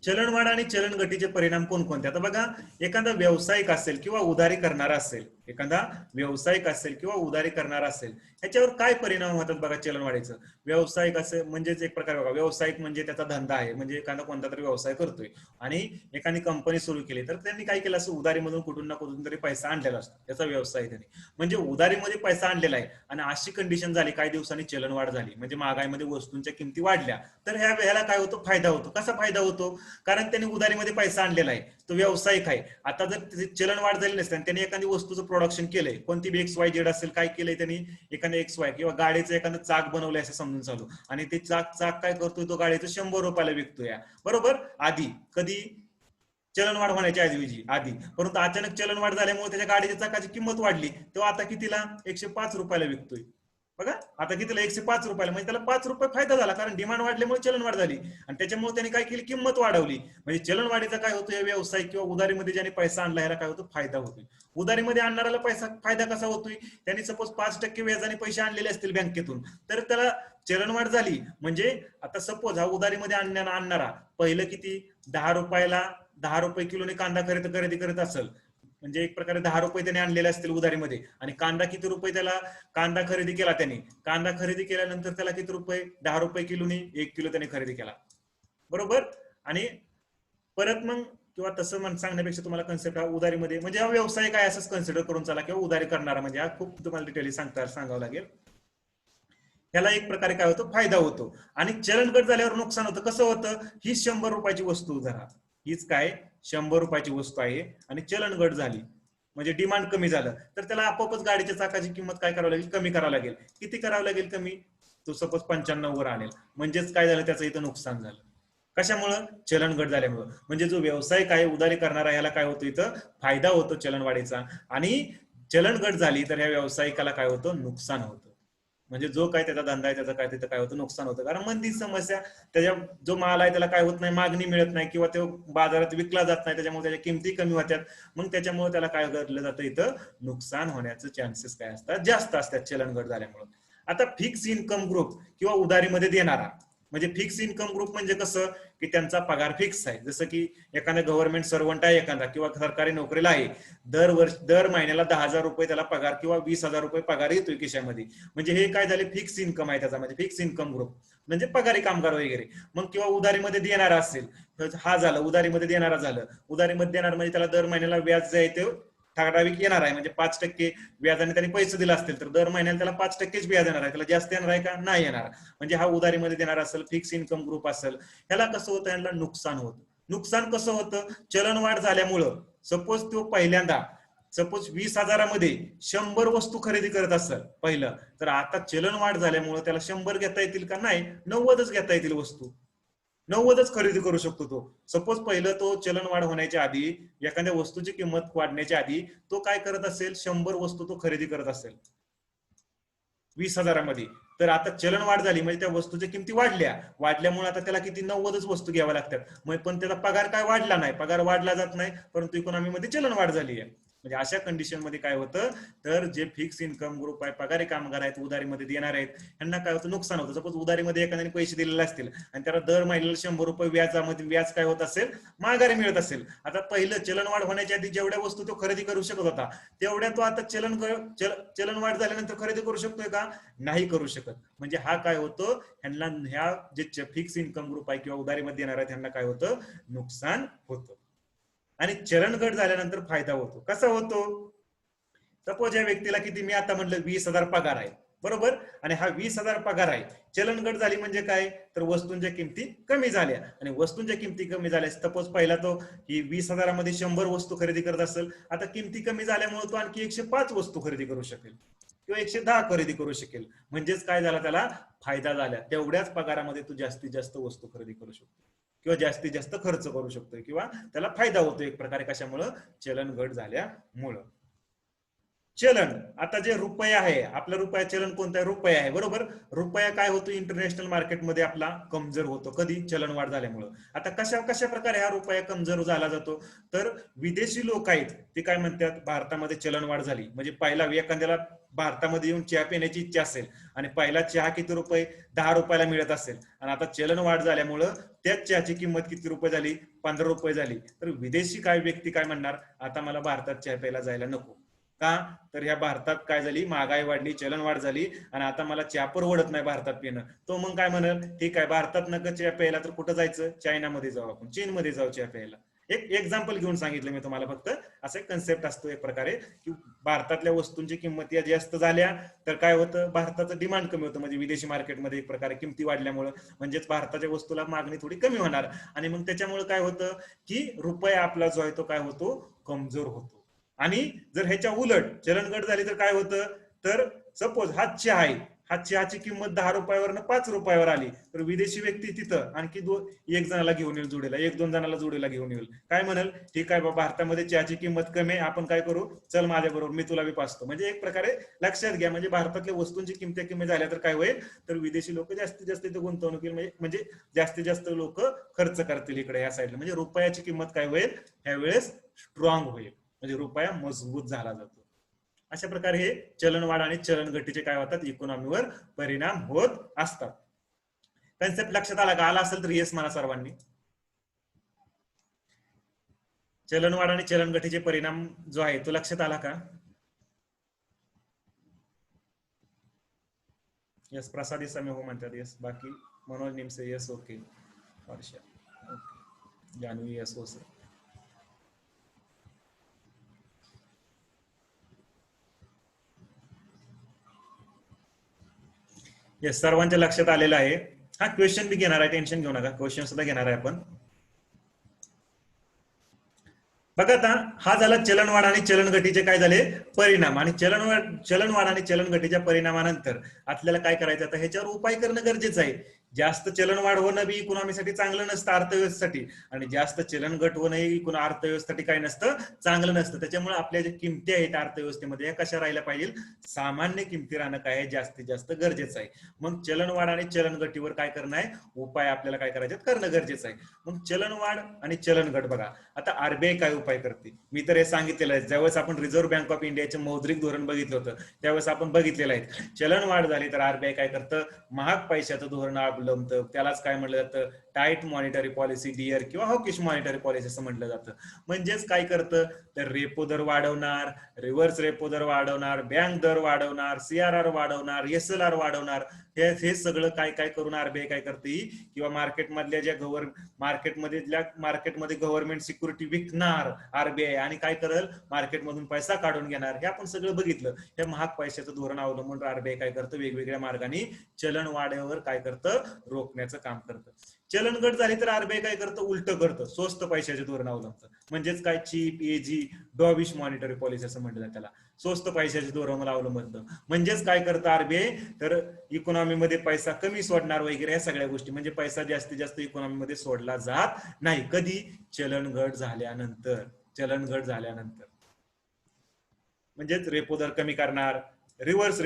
Speaker 1: चलनवाढ आणि चलनघटीचे परिणाम कोणकोणते, आता बघा, एखादा व्यावसायिक असेल किंवा उधारी करणारा असेल, एखादा व्यावसायिक असेल किंवा उधारी करणारा असेल, ह्याच्यावर काय परिणाम होतात बघा चलनवाढीचं. व्यावसायिक असेल म्हणजेच एक प्रकार बघा, व्यावसायिक म्हणजे त्याचा धंदा आहे, म्हणजे एखादा कोणता तरी व्यवसाय करतोय आणि एखादी कंपनी सुरू केली तर त्यांनी काय केलं असं, उधारीमधून कुठून ना कुठून तरी पैसा आणलेला असतो, त्याचा व्यवसाय त्यांनी. म्हणजे उधारीमध्ये पैसा आणलेला आहे आणि अशी कंडिशन झाली, काही दिवसांनी चलनवाढ झाली, म्हणजे महागाईमध्ये वस्तूंच्या किमती वाढल्या, तर ह्याला काय होतो, फायदा होतो. कसा फायदा होतो, कारण त्यांनी उधारीमध्ये पैसा आणलेला आहे, तो व्यावसायिक आहे. आता जर चलनवाढ झाली नसते आणि त्यांनी एखादी वस्तूचं प्रोडक्शन केलंय, कोणती बी XYZ असेल, काय केलंय त्यांनी, एखादं XY किंवा गाडीचं एखादं चाक बनवलंय असं समजून चालू, आणि ते चाक काय करतोय, तो गाडीचं 100 रुपयाला विकतोय, बरोबर, आधी कधी, चलनवाढ होण्याच्या आधी. परंतु अचानक चलनवाढ झाल्यामुळे त्याच्या गाडीच्या चाकाची किंमत वाढली, तेव्हा आता कितीला, 105 रुपयाला विकतोय. बघा आता कितीला, 105 रुपयाला. म्हणजे त्याला 5 रुपये फायदा झाला, कारण डिमांड वाढल्यामुळे चलनवाढ झाली आणि त्याच्यामुळे त्यांनी काय केली, किंमत वाढवली. म्हणजे चलनवाढीचा काय होतो, व्यवसाय किंवा उधारीमध्ये ज्याने पैसा आणला ह्याला काय होतो, फायदा होतोय. उधारीमध्ये आणणाऱ्याला फायदा कसा होतोय, त्यांनी सपोज 5% व्याजाने पैसे आणलेले असतील बँकेतून, तर त्याला चलनवाढ झाली. म्हणजे आता सपोज हा उधारीमध्ये आणणारा पहिलं किती, 10 रुपये किलोने कांदा खरेदी करत असेल, म्हणजे एक प्रकारे 10 रुपये त्याने आणलेले असतील उधारीमध्ये, आणि कांदा किती रुपये, त्याला कांदा खरेदी केला त्याने, कांदा खरेदी केल्यानंतर त्याला किती रुपये, 10 रुपये किलोने 1 किलो त्याने खरेदी केला, बरोबर. आणि परत मग, किंवा तसं सांगण्यापेक्षा तुम्हाला कन्सेप्ट हा उधारीमध्ये, म्हणजे हा व्यवसाय काय असंच कन्सिडर करून चला, किंवा उधारी करणारा, म्हणजे हा खूप तुम्हाला डिटेली सांगावं लागेल. त्याला एक प्रकारे काय होतं, फायदा होतो. आणि चलनघट झाल्यावर नुकसान होतं. कसं होतं, ही 100 रुपयाची वस्तू, जरा हीच काय 100 रुपयाची वस्तू आहे आणि चलनघट झाली, म्हणजे डिमांड कमी झालं तर त्याला आपोआपच गाडीच्या चाकाची किंमत काय करावी लागेल, कमी करावी लागेल. किती करावं लागेल कमी, तो सपोज 95 वर आणेल, म्हणजेच काय झालं, त्याचं इथं नुकसान झालं. कशामुळं, चलन घट झाल्यामुळं. म्हणजे जो व्यवसाय काय उधारी करणारा ह्याला काय होतं, इथं फायदा होतो चलनवाढीचा, आणि चलन घट झाली तर ह्या व्यावसायिकाला काय होतं, नुकसान होतं. म्हणजे जो काय त्याचा धंदा आहे त्याचं काय तिथं काय होतं, नुकसान होतं. कारण मंदी समस्या, त्याच्या जो माल आहे त्याला काय होत नाही, मागणी मिळत नाही किंवा तो बाजारात विकला जात नाही, त्याच्यामुळे त्याच्या किमती कमी होत्यात. मग त्याच्यामुळे त्याला काय करलं जातं, इथं नुकसान होण्याचे चान्सेस काय असतात, जास्त असतात चलन घट झाल्यामुळे. आता फिक्स इन्कम ग्रुप किंवा उधारीमध्ये देणारा, म्हणजे फिक्स इन्कम ग्रुप म्हणजे कसं, की त्यांचा पगार फिक्स आहे. जसं की एखादा गव्हर्नमेंट सर्वंट आहे एखादा किंवा सरकारी नोकरीला आहे, दर महिन्याला 10,000 रुपये त्याला पगार किंवा 20,000 रुपये पगार येतोय खिशामध्ये. म्हणजे हे काय झाले, फिक्स इन्कम आहे त्याचा, म्हणजे फिक्स इन्कम ग्रुप म्हणजे पगारी कामगार वगैरे. मग किंवा उधारीमध्ये देणारा असेल, हा झालं उधारीमध्ये देणारा झालं. उधारीमध्ये देणार म्हणजे त्याला दर महिन्याला व्याज जे आहे ते ठराविक येणार आहे, म्हणजे 5% व्याजाने त्यांनी पैसे दिले असतील तर दर महिन्याला त्याला 5%च व्याज येणार आहे. त्याला जास्त येणार आहे का, नाही येणार. म्हणजे हा उधारीमध्ये देणार असेल, फिक्स इन्कम ग्रुप असेल, ह्याला कसं होतं, यांना नुकसान होतं. नुकसान कसं होतं, चलनवाढ झाल्यामुळं. सपोज तो पहिल्यांदा 20,000मध्ये 100 वस्तू खरेदी करत असेल पहिलं, तर आता चलनवाढ झाल्यामुळे त्याला 100 घेता येतील का, नाही, 90च घेता येतील वस्तू. 90च खरेदी करू शकतो तो. सपोज पहिलं तो चलनवाढ होण्याच्या आधी, एखाद्या वस्तूची किंमत वाढण्याच्या आधी तो काय करत असेल, 100 वस्तू तो खरेदी करत असेल 20,000मध्ये. तर आता चलनवाढ झाली म्हणजे त्या वस्तूच्या किमती वाढल्यामुळे आता त्याला किती, 90च वस्तू घ्याव्या लागतात. मग पण त्याचा पगार काय वाढला नाही, पगार वाढला जात नाही, परंतु इकॉनॉमीमध्ये चलनवाढ झाली आहे. म्हणजे अशा कंडिशन मध्ये काय होतं, तर जे फिक्स इन्कम ग्रुप आहे, पगारी कामगार आहेत, उधारीमध्ये देणार आहेत, यांना काय होतं, नुकसान होतं. सपोज उधारीमध्ये एखाद्याने पैसे दिलेले असतील आणि त्याला दर महिन्याला 100 रुपये व्याजामध्ये व्याज काय होत असेल, माघारी मिळत असेल. आता पहिलं चलनवाढ होण्याच्या आधी जेवढ्या वस्तू तो खरेदी करू शकत होता तेवढ्या तो आता चलनवाढ झाल्यानंतर खरेदी करू शकतोय का, नाही करू शकत. म्हणजे हा काय होतो, ह्यांना ह्या जे फिक्स इन्कम ग्रुप आहे किंवा उधारीमध्ये येणार आहे त्यांना काय होतं, नुकसान होतं. आणि चलन घट झाल्यानंतर फायदा होतो. कसा होतो, सपोज या व्यक्तीला किती, मी आता म्हटलं 20,000 पगार आहे, बरोबर, आणि हा 20,000 पगार आहे. चलन घट झाली म्हणजे काय, तर वस्तूंच्या किमती कमी झाल्या, आणि वस्तूंच्या किमती कमी झाल्या. सपोज पहिला तो ही 20,000मध्ये 100 वस्तू खरेदी करत असेल, आता किमती कमी झाल्यामुळे तो आणखी 105 वस्तू खरेदी करू शकेल किंवा 110 खरेदी करू शकेल. म्हणजेच काय झाला, त्याला फायदा झाला. तेवढ्याच पगारामध्ये तू जास्तीत जास्त वस्तू खरेदी करू शकतो किंवा जास्तीत जास्त खर्च करू शकतोय किंवा त्याला फायदा होतो एक प्रकारे. कशामुळं, चलन घट झाल्यामुळं. चलन, आता जे रुपया आहे, आपला रुपया चलन कोणता आहे, रुपया आहे, बरोबर. रुपया काय होतो, इंटरनॅशनल मार्केटमध्ये आपला कमजोर होतो. कधी, चलनवाढ झाल्यामुळं. आता कशा प्रकारे हा रुपया कमजोर झाला जातो, तर विदेशी लोक आहेत ते काय म्हणतात, भारतामध्ये चलनवाढ झाली म्हणजे पहिला एखाद्याला भारतामध्ये येऊन चहा पिण्याची इच्छा असेल आणि पहिला चहा किती रुपये, 10 रुपयाला मिळत असेल, आणि आता चलनवाढ झाल्यामुळं त्याच चहाची किंमत किती रुपये झाली, 15 रुपये झाली. तर विदेशी काय व्यक्ती काय म्हणणार, आता मला भारतात चहा प्यायला जायला नको. का, तर ह्या भारतात काय झाली, महागाई वाढली, चलनवाढ झाली, आणि आता मला चहा परवडत नाही भारतात पिणं. तो मग काय म्हणेल, ठीक आहे, भारतात नका चहा प्यायला तर कुठं जायचं, चायनामध्ये जाऊ आपण, चीनमध्ये जाऊ चहा प्यायला. एक एक्झाम्पल घेऊन सांगितलं मी तुम्हाला फक्त. असं कन्सेप्ट असतो एक प्रकारे, की भारतातल्या वस्तूंची किंमत या जास्त झाल्या तर काय होतं, भारताचं डिमांड कमी होतं, म्हणजे विदेशी मार्केटमध्ये एक प्रकारे किमती वाढल्यामुळे, म्हणजेच भारताच्या वस्तूला मागणी थोडी कमी होणार, आणि मग त्याच्यामुळे काय होतं, की रुपया आपला जो आहे तो काय होतो, कमजोर होतो. आणि जर ह्याच्या उलट चलन घट झाली तर काय होतं, तर सपोज हा चहा आहे, हा चहाची किंमत 10 रुपयावरनं 5 रुपयावर आली, तर विदेशी व्यक्ती तिथं आणखी एक जणाला घेऊन येईल जोडीला, 1-2 जणाला जोडीला घेऊन येईल. काय म्हणेल, ठीक आहे बाबा, भारतामध्ये चहाची किंमत कमी आहे, आपण काय करू, चल माझ्या बरोबर, मी तुला बी पाचतो. म्हणजे एक प्रकारे लक्षात घ्या, म्हणजे भारतातल्या वस्तूंची किंमती कमी झाल्या तर काय होईल, तर विदेशी लोक जास्तीत जास्त इथे गुंतवणूक येईल, म्हणजे जास्तीत जास्त लोक खर्च करतील इकडे या साईडला. म्हणजे रुपयाची किंमत काय होईल, ह्यावेळेस स्ट्रॉंग होईल, म्हणजे रुपया मजबूत झाला जातो. अशा प्रकारे हे चलनवाढ आणि चलन घटीचे काय होतात, इकॉनॉमीवर परिणाम होत असतात. कन्सेप्ट लक्षात आला का, आला असेल तर येस म्हणा सर्वांनी. चलनवाढ आणि चलन घटीचे परिणाम जो आहे तो लक्षात आला का. यस, प्रसादी समय हो म्हणतात, यस. बाकी मनोज निमसे, यस, ओके. वर्षा, ओके. जान्हवी, यस, हो सर. येस, सर्वांच्या लक्षात आलेलं आहे. हा क्वेश्चन बी घेणार आहे, टेन्शन घेऊ नका, क्वेश्चन सुद्धा घेणार आहे आपण. बघा आता, हा झाला चलनवाढ आणि चलनघटीचे काय झाले परिणाम. आणि चलनवाढ आणि चलनघटीच्या परिणामानंतर आपल्याला काय करायचं, आता ह्याच्यावर उपाय करणं गरजेचं आहे. जास्त चलनवाढ होणं बी इकॉनॉमीसाठी चांगलं नसतं, अर्थव्यवस्थेसाठी. आणि जास्त चलनघट होणं ही अर्थव्यवस्थेसाठी काय नसतं, चांगलं नसतं. त्याच्यामुळे आपल्या ज्या किमती आहेत अर्थव्यवस्थेमध्ये, या कशा राहिल्या पाहिजे, सामान्य किमती राहणं काय आहे, जास्तीत जास्त गरजेचं आहे. मग चलनवाढ आणि चलनघटीवर काय करणं आहे, उपाय आपल्याला काय करायचे करणं गरजेचं आहे. मग चलनवाढ आणि चलनघट बघा, आता आरबीआय काय उपाय करते, मी तर हे सांगितलेलं आहे. ज्यावेळेस आपण रिझर्व्ह बँक ऑफ इंडियाचे मौद्रिक धोरण बघितलं होतं, त्यावेळेस आपण बघितलेलं आहे, चलनवाढ झाली तर आरबीआय काय करतं, महाग पैशाचं धोरण अवलंबतं. त्यालाच काय म्हटलं जातं, टाईट मॉनिटरी पॉलिसी डिअर किंवा हॉकिश मॉनिटरी पॉलिसी असं म्हटलं जातं. म्हणजेच काय करतं, तर रेपो दर वाढवणार, रिव्हर्स रेपो दर वाढवणार, बँक दर वाढवणार, सीआरआर वाढवणार, एसएलआर वाढवणार. हे सगळं काय काय करून आरबीआय काय करते, किंवा मार्केटमधल्या ज्या मार्केटमध्ये गव्हर्नमेंट सिक्युरिटी विकणार आरबीआय, आणि काय करेल, मार्केटमधून पैसा काढून घेणार. हे आपण सगळं बघितलं. हे महाग पैशाचं धोरण अवलंबून आरबीआय काय करतं, वेगवेगळ्या मार्गाने चलन वाढीवर काय करतं, रोखण्याचं काम करतं. चलनघट झाली तर आरबीआय काय करतं, उलट करतं, स्वस्त पैशाचे धोरण अवलंबतं. म्हणजेच काय, चीप एजी डॉविश मॉनिटरी पॉलिसी असं म्हटलं त्याला, स्वस्त पैशाचे धोरण अवलंबतं. म्हणजेच काय करतं आरबीआय, तर इकॉनॉमीमध्ये पैसा कमी सोडणार वगैरे, या सगळ्या गोष्टी. म्हणजे पैसा जास्तीत जास्त इकॉनॉमीमध्ये सोडला जात नाही. कधी, चलनघट झाल्यानंतर. चलनघट झाल्यानंतर म्हणजेच रेपो दर कमी करणार, रिव्हर्स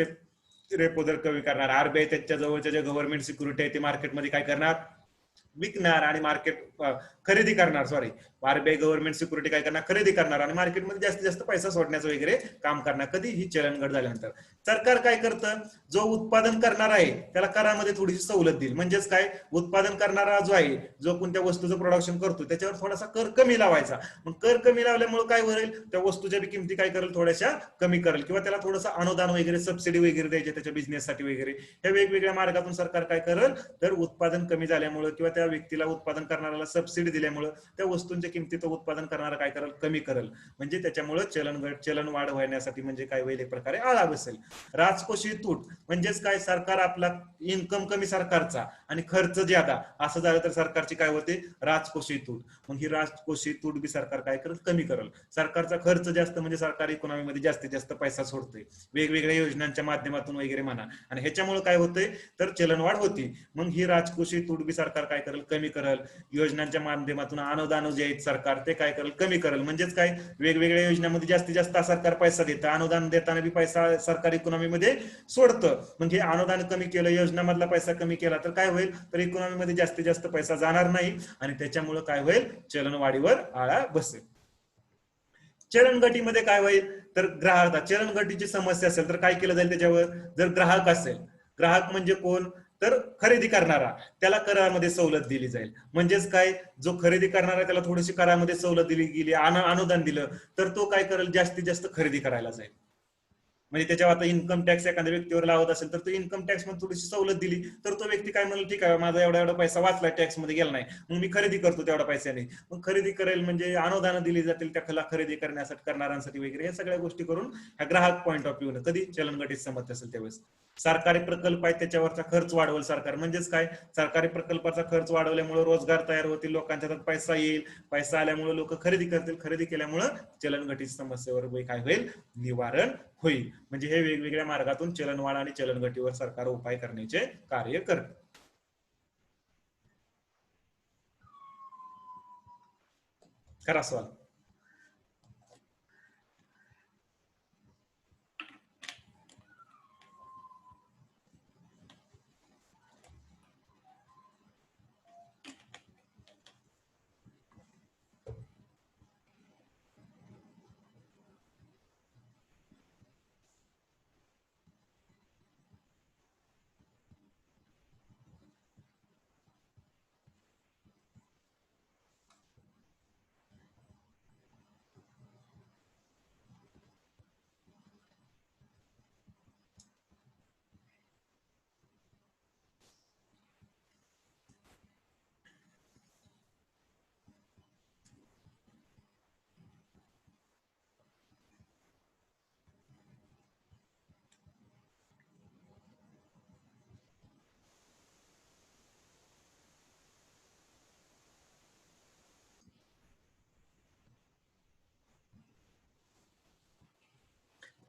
Speaker 1: रेपो दर कमी करणार. आरबीआय त्याच्या जवळच्या ज्या गव्हर्नमेंट सिक्युरिटी आहे ते मार्केटमध्ये काय करणार, विकणार, आणि खरेदी करणार. सॉरी, आरबीआय गव्हर्नमेंट सिक्युरिटी काय करणार, खरेदी करणार, आणि मार्केटमध्ये जास्तीत जास्त पैसा सोडण्याचं वगैरे काम करणार. कधी, ही चलनघट झाल्यानंतर. सरकार काय करतं, जो उत्पादन करणार आहे त्याला करामध्ये थोडीशी सवलत देईल. म्हणजेच काय, उत्पादन करणारा जो आहे, जो कोणत्या वस्तूचं प्रोडक्शन करतो, त्याच्यावर थोडासा कर कमी लावायचा. मग कर कमी लावल्यामुळे काय होईल, त्या वस्तूच्या किमती काय करेल, थोड्याशा कमी करेल, किंवा त्याला थोडंसं अनुदान वगैरे, सबसिडी वगैरे द्यायचे त्याच्या बिझनेससाठी वगैरे. ह्या वेगवेगळ्या मार्गातून सरकार काय करेल, तर उत्पादन कमी झाल्यामुळे किंवा त्या व्यक्तीला, उत्पादन करणाऱ्याला सबसिडी दिल्यामुळे त्या वस्तूंच्या किमतीत उत्पादन करणारा काय करेल, कमी करेल. म्हणजे त्याच्यामुळे चलन वाढ होण्यासाठी म्हणजे काय होईल, एक प्रकारे आळा बसेल. राजकोषीय तूट म्हणजेच काय, सरकार आपला इन्कम कमी सरकारचा आणि खर्च ज्यादा असं झालं तर सरकारची काय होते, राजकोषीय तूट. मग ही राजकोषीय तूट बी सरकार काय करेल, कमी करेल. सरकारचा खर्च जास्त म्हणजे सरकार इकॉनॉमीमध्ये जास्तीत जास्त पैसा सोडतोय, वेगवेगळ्या योजनांच्या माध्यमातून वगैरे म्हणा, आणि ह्याच्यामुळे काय होतंय, तर चलनवाढ होती. मग ही राजकोषीय तूट बी सरकार काय करेल, कमी करेल. योजनांच्या माध्यमातून अनुदान जे आहेत सरकार, ते काय करेल, कमी करेल. म्हणजेच काय, वेगवेगळ्या योजनांमध्ये जास्तीत जास्त सरकार पैसा देतं, अनुदान देताना बी पैसा सरकार इकॉनॉमीमध्ये सोडतं. मग हे अनुदान कमी केलं, योजनामधला पैसा कमी केला, तर काय होईल, तर इकॉनॉमीमध्ये जास्तीत जास्त पैसा जाणार नाही, आणि त्याच्यामुळे काय होईल, चलनवाढीवर आळा बसेल. चलनघटीमध्ये काय होईल, तर चलनघटीची समस्या असेल तर काय केलं जाईल त्याच्यावर, जर ग्राहक असेल, ग्राहक म्हणजे कोण, तर खरेदी करणारा, त्याला करामध्ये सवलत दिली जाईल. म्हणजेच काय, जो खरेदी करणारा त्याला थोडीशी करामध्ये सवलत दिली गेली, अनुदान दिलं, तर तो काय करेल, जास्तीत जास्त खरेदी करायला जाईल. म्हणजे त्याच्यावर आता इन्कम टॅक्स एखाद्या व्यक्तीवर लावत असेल तर तो इन्कम टॅक्स मध्ये थोडीशी सवलत दिली, तर तो व्यक्ती काय म्हणेल, ठीक आहे, माझा एवढा एवढा पैसा वाचला, टॅक्स मध्ये गेला नाही, मग मी खरेदी करतो तेवढ्या पैशाने. मग खरेदी करेल, म्हणजे अनुदान दिली जातील त्या खरेदी करण्यासाठी, करणाऱ्यांसाठी वगैरे. या सगळ्या गोष्टी करून ह्या ग्राहक पॉईंट ऑफ व्ह्यू कधी चलनघटीत समस्या असेल त्यावेळेस. सरकारी प्रकल्प आहे त्याच्यावरचा खर्च वाढवल सरकार. म्हणजेच काय, सरकारी प्रकल्पाचा खर्च वाढवल्यामुळे रोजगार तयार होतील, लोकांच्या हातात पैसा येईल, पैसा आल्यामुळे लोक खरेदी करतील, खरेदी केल्यामुळे चलनघटीत समस्येवर काय होईल, निवारण होईल. म्हणजे हे वेगवेगळ्या मार्गातून चलनवाढ आणि चलनघटीवर सरकार उपाय करण्याचे कार्य करते. करा सवाल.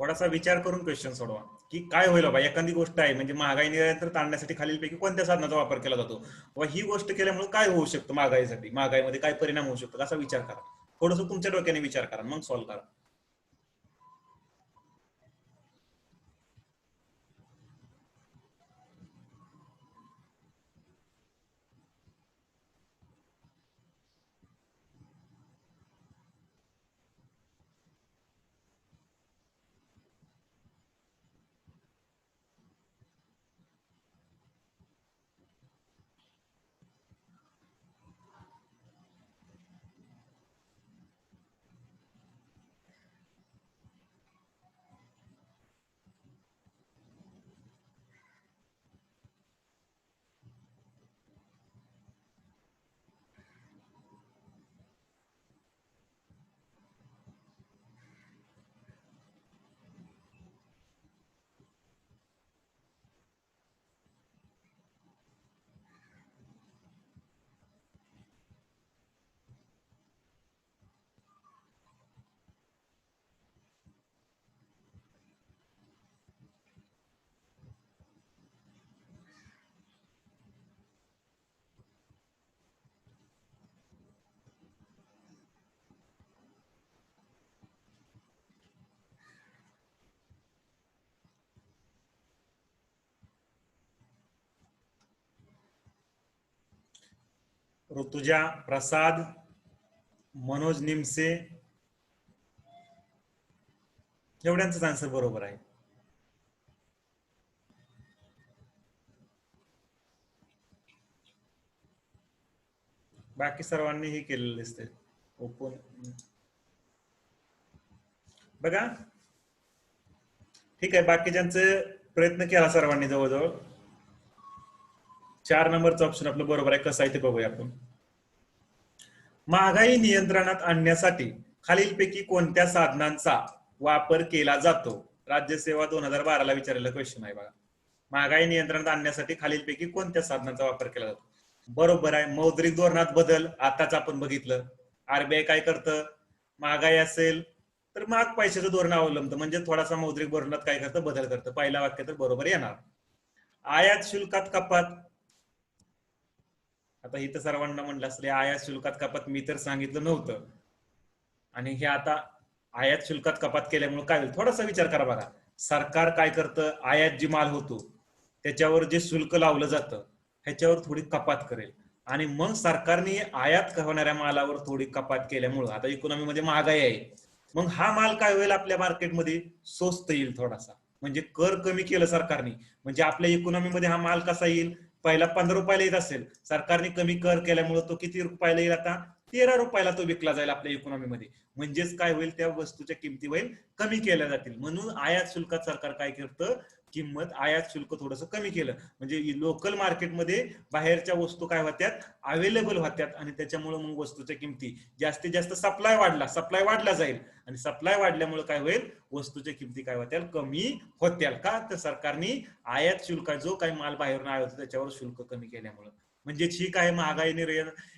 Speaker 1: थोडासा विचार करून क्वेश्चन सोडवा की काय होईल बाबा. एखादी गोष्ट आहे म्हणजे महागाई नियंत्रण आणण्यासाठी खालीलपैकी कोणत्या साधनाचा वापर केला जातो, व ही गोष्ट केल्यामुळे काय होऊ शकतं, महागाईसाठी महागाईमध्ये काय परिणाम होऊ शकतो, असा विचार करा. थोडंसं तुमच्या डोक्याने विचार करा, मग सॉल्व्ह करा. ऋतुजा प्रसाद, मनोज निमसे, एवढ्यांचाच आन्सर बरोबर आहे. बाकी सर्वांनी हे केलेलं दिसतंय ओपन. बघा, ठीक आहे, बाकीच्यांचे प्रयत्न केला सर्वांनी जवळजवळ. 4 नंबरचं ऑप्शन आपलं बरोबर आहे. कसं आहे ते बघूया आपण. महागाई नियंत्रणात आणण्यासाठी खालीलपैकी कोणत्या साधनांचा वापर केला जातो. राज्यसेवा 2012ला विचारलेला क्वेश्चन आहे बघा. महागाई नियंत्रणात आणण्यासाठी खालीलपैकी कोणत्या साधनांचा वापर केला जातो. बरोबर आहे, मौद्रिक धोरणात बदल. आताच आपण बघितलं आरबीआय काय करतं, महागाई असेल तर महाग पैशाचं धोरण अवलंबतं, म्हणजे थोडासा मौद्रिक धोरणात काय करतं, बदल करतं. पहिला वाक्य तर बरोबर येणार. आयात शुल्कात कपात. आता इथं सर्वांना म्हटलं असले आयात शुल्कात कपात मी तर सांगितलं नव्हतं, आणि हे आता आयात शुल्कात कपात केल्यामुळे काय होईल, थोडासा विचार करा बघा. सरकार काय करतं, आयात जी माल होतो त्याच्यावर जे शुल्क लावलं जातं ह्याच्यावर थोडी कपात करेल, आणि मग सरकारने आयात होणाऱ्या मालावर थोडी कपात केल्यामुळं आता इकॉनॉमीमध्ये महागाई आहे, मग हा माल काय होईल, आपल्या मार्केटमध्ये स्वस्त येईल थोडासा. म्हणजे कर कमी केलं सरकारने, म्हणजे आपल्या इकॉनॉमीमध्ये हा माल कसा येईल, पहिला 15 रुपयाला येत असेल, सरकारने कमी कर केल्यामुळे तो किती रुपयाला येईल, आता 13 रुपयाला तो विकला जाईल आपल्या इकॉनॉमीमध्ये. म्हणजेच काय होईल, त्या वस्तूच्या किमती होईल कमी केल्या जातील. म्हणून आयात शुल्कात सरकार काय करतं, किंमत आयात शुल्क थोडंसं कमी केलं म्हणजे लोकल मार्केटमध्ये बाहेरच्या वस्तू काय होत्यात, अवेलेबल होत्यात, आणि त्याच्यामुळे मग वस्तूच्या किमती जास्तीत जास्त सप्लाय वाढला जाईल, आणि सप्लाय वाढल्यामुळे काय होईल, वस्तूच्या किमती काय होत्याल, कमी होत्याल. का तर सरकारने आयात शुल्क जो काही माल बाहेरून आला होता त्याच्यावर शुल्क कमी केल्यामुळे. म्हणजे ठीक आहे, महागाई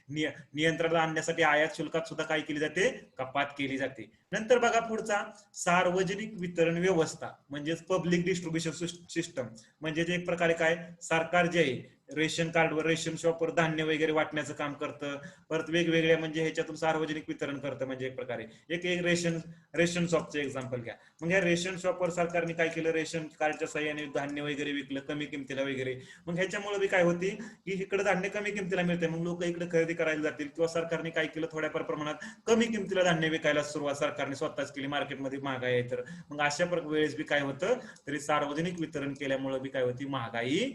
Speaker 1: नियंत्रणात आणण्यासाठी आयात शुल्कात सुद्धा काय केली जाते, कपात केली जाते. नंतर बघा पुढचा, सार्वजनिक वितरण व्यवस्था म्हणजेच पब्लिक डिस्ट्रीब्युशन सिस्टम. म्हणजे एक प्रकारे काय, सरकार जे आहे रेशन कार्डवर, रेशन शॉपवर धान्य वगैरे वाटण्याचं काम करतं. परत वेगवेगळ्या म्हणजे ह्याच्यातून सार्वजनिक वितरण करतं. म्हणजे एक प्रकारे एक एक रेशन रेशन शॉपचं एक्झाम्पल घ्या. मग या रेशन शॉपवर सरकारने काय केलं, रेशन कार्डच्या सहाय्याने धान्य वगैरे विकलं कमी किमतीला वगैरे. मग ह्याच्यामुळे बी काय होती, की इकडे धान्य कमी किमतीला मिळते, मग लोक इकडे खरेदी करायला जातील, किंवा सरकारने काय केलं, थोड्याफार प्रमाणात कमी किमतीला धान्य विकायला सुरुवात सरकारने स्वतःच केली. मार्केटमध्ये महागाई आहे तर मग अशा वेळेस बी काय होतं, तरी सार्वजनिक वितरण केल्यामुळे बी काय होती, महागाई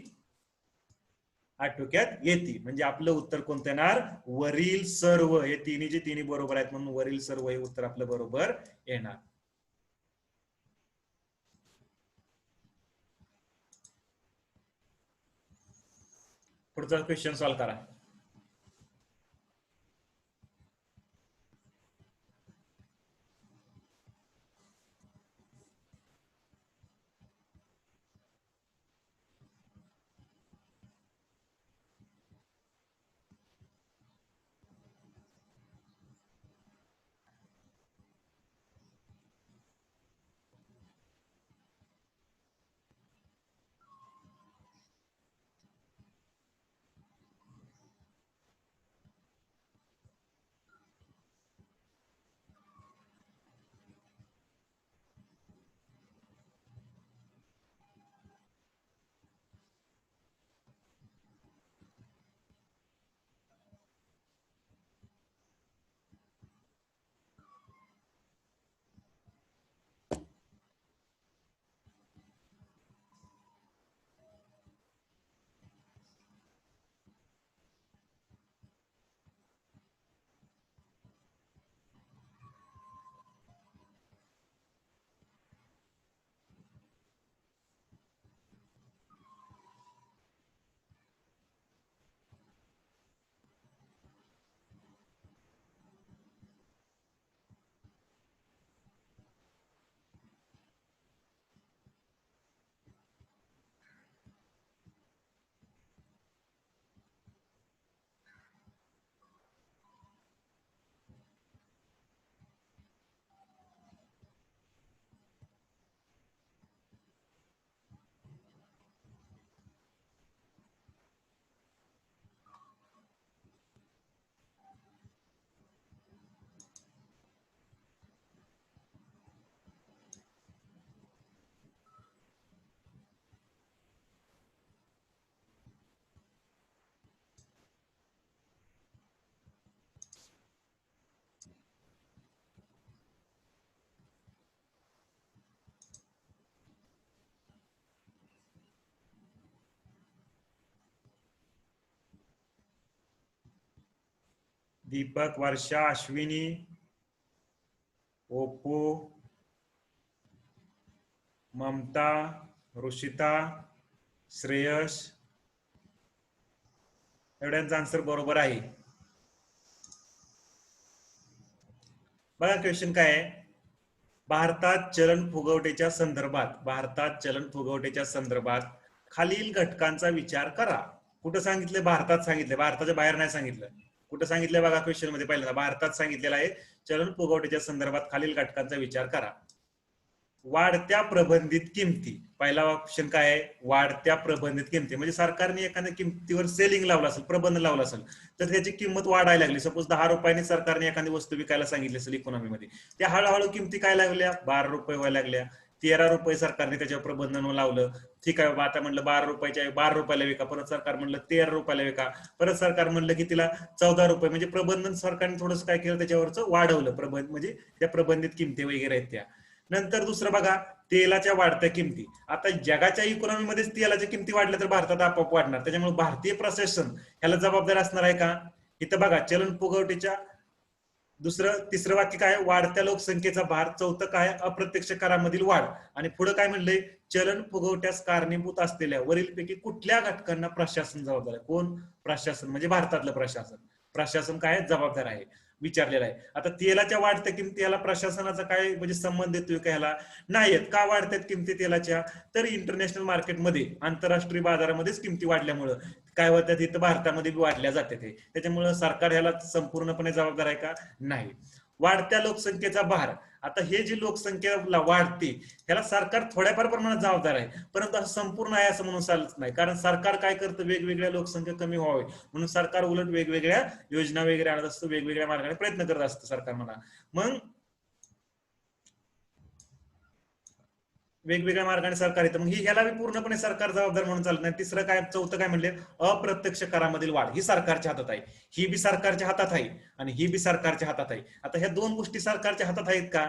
Speaker 1: आटोक्यात येते. म्हणजे आपलं उत्तर कोणतं येणार, वरील सर्व. हे तिन्ही तिन्ही बरोबर आहेत, म्हणून वरील सर्व हे उत्तर आपलं बरोबर येणार. पुढचा क्वेश्चन सॉल्व करा. दीपक, वर्षा, अश्विनी, ओप्पो, ममता, ऋषिता, श्रेयस, एवढ्यांचा आन्सर बरोबर आहे. बघा क्वेश्चन काय आहे. भारतात चलन फुगवट्याच्या संदर्भात खालील घटकांचा विचार करा. कुठं सांगितलं? भारतात सांगितलं, भारताच्या बाहेर नाही सांगितलं. कुठं सांगितलं बघा क्वेश्चन मध्ये पहिल्यांदा भारतात सांगितलेलं आहे. चलन फुगवट्याच्या संदर्भात खालील घटकांचा विचार करा. वाढत्या प्रबंधित किमती. पहिला ऑप्शन काय आहे? वाढत्या प्रबंधित किमती. म्हणजे सरकारने एखाद्या किमतीवर सेलिंग लावलं असेल, प्रबंध लावला असेल, तर त्याची किंमत वाढायला लागली. सपोज 10 रुपयांनी सरकारने एखादी वस्तू विकायला सांगितली असेल इकॉनॉमीमध्ये, त्या हळूहळू किमती काय लागल्या? 12 रुपये व्हायला लागल्या. 13 रुपये सरकारने त्याच्यावर प्रबंधन लावलं. ठीक आहे बाबा, आता म्हणलं 12 रुपयाच्या 12 रुपयाला विका. परत सरकार म्हणलं 13 रुपयाला विका. परत सरकार म्हणलं की तिला 14 रुपये. म्हणजे प्रबंधन सरकारने थोडंसं काय केलं, त्याच्यावरचं वाढवलं प्रबंध, म्हणजे त्या प्रबंधित किमती वगैरे आहेत त्या. नंतर दुसरं बघा, तेलाच्या वाढत्या किमती. आता जगाच्या इकॉनॉमीमध्येच तेलाच्या किमती वाढल्या तर भारतात आपोआप वाढणार. त्याच्यामुळे भारतीय प्रशासन ह्याला जबाबदार असणार आहे का? इथं बघा, चलन फुगवट्याच्या तिसरं वाक्य काय? वाढत्या लोकसंख्येचा भार. चौथं काय? अप्रत्यक्ष करामधील वाढ. आणि पुढे काय म्हणलंय? चलन फुगवट्यास कारणीभूत असलेल्या वरीलपैकी कुठल्या घटकांना प्रशासन जबाबदार आहे? कोण? प्रशासन, म्हणजे भारतातलं प्रशासन. प्रशासन काय जबाबदार आहे विचारलेला आहे. आता तेलाच्या वाढत्या किमती याला प्रशासनाचा काय म्हणजे संबंध येतोय का? ह्याला नाही येत. का वाढतात किमती तेलाच्या? तर इंटरनॅशनल मार्केटमध्ये, आंतरराष्ट्रीय बाजारामध्येच किमती वाढल्यामुळं काय होतात, इथं भारतामध्ये वाढल्या जाते ते. त्याच्यामुळे सरकार ह्याला संपूर्णपणे जबाबदार आहे का? नाही. वाढत्या लोकसंख्येचा भार. आता हे जी लोकसंख्या वाढते ह्याला सरकार थोड्याफार प्रमाणात जबाबदार आहे, परंतु असं संपूर्ण आहे असं म्हणून चालत नाही. कारण सरकार काय करतं, वेगवेगळ्या लोकसंख्या कमी व्हावी म्हणून सरकार उलट वेगवेगळ्या योजना वगैरे आणत असतं, वेगवेगळ्या मार्गाने प्रयत्न करत असतं सरकार म्हणा. मग वेगवेगळ्या मार्गाने सरकार येतं, मग ही ह्याला पूर्णपणे सरकार जबाबदार म्हणून चालत नाही. तिसरं काय? चौथं काय म्हणले? अप्रत्यक्ष करामधील वाढ. ही सरकारच्या हातात आहे. ही बी सरकारच्या हातात आहे आणि ही बी सरकारच्या हातात आहे. आता ह्या दोन गोष्टी सरकारच्या हातात आहेत का?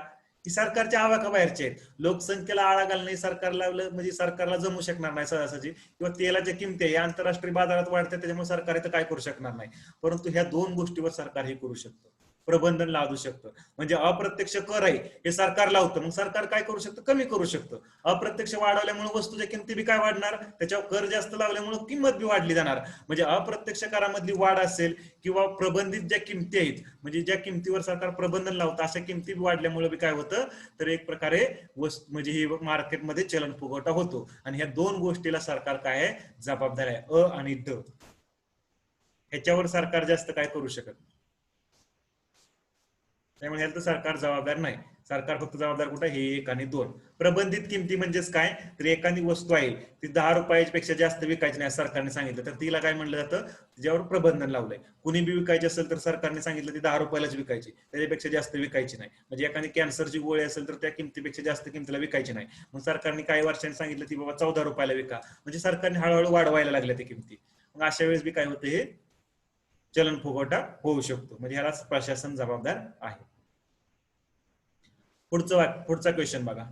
Speaker 1: ही सरकारच्या आवाकाबाहेरच्या आहेत. लोकसंख्येला आळा घालणे सरकारला म्हणजे सरकारला जमू शकणार नाही सहजासहजी. किंवा तेलाच्या किमती या आंतरराष्ट्रीय बाजारात वाढतात, त्याच्यामुळे सरकार इथं काय करू शकणार नाही. परंतु ह्या दोन गोष्टीवर सरकार हे करू शकतं, प्रबंधन लादू शकतं. म्हणजे अप्रत्यक्ष कर आहे हे सरकार लावतं, मग सरकार काय करू शकतं? कमी करू शकतं. अप्रत्यक्ष वाढवल्यामुळे वस्तूच्या किमती बी काय वाढणार? त्याच्यावर कर जास्त लावल्यामुळे किंमत बी वाढली जाणार. म्हणजे अप्रत्यक्ष करामधली वाढ असेल किंवा प्रबंधित ज्या किमती आहेत, म्हणजे ज्या किमतीवर सरकार प्रबंधन लावतं, अशा किमती वाढल्यामुळे बी काय होतं, तर एक प्रकारे वस्तू म्हणजे ही मार्केटमध्ये चलन फुगवटा होतो. आणि ह्या दोन गोष्टीला सरकार काय आहे? जबाबदार आहे. अ आणि द. ह्याच्यावर सरकार जास्त काय करू शकत. त्यामुळे ह्याला तर सरकार जबाबदार नाही. सरकार फक्त जबाबदार कुठं? हे 1 आणि 2. प्रबंधित किमती म्हणजेच काय? तर एखादी वस्तू आहे ती 10 रुपयापेक्षा जास्त विकायची नाही सरकारने सांगितलं, तर तिला काय म्हणलं जातं? तिच्यावर प्रबंधन लावलंय. कुणी बी विकायची असेल तर सरकारने सांगितलं ती 10 रुपयालाच विकायची, त्याच्यापेक्षा जास्त विकायची नाही. म्हणजे एखादी कॅन्सरची गोळी असेल तर त्या किमतीपेक्षा जास्त किमतीला विकायची नाही. मग सरकारने काही वर्षांनी सांगितलं की बाबा 14 रुपयाला विका, म्हणजे सरकारने हळूहळू वाढवायला लागल्या त्या किमती. मग अशा वेळेस बी काय होतं? हे चलन फुगवटा होऊ शकतो. म्हणजे ह्यालाच प्रशासन जबाबदार आहे. पुढचा क्वेश्चन बघा.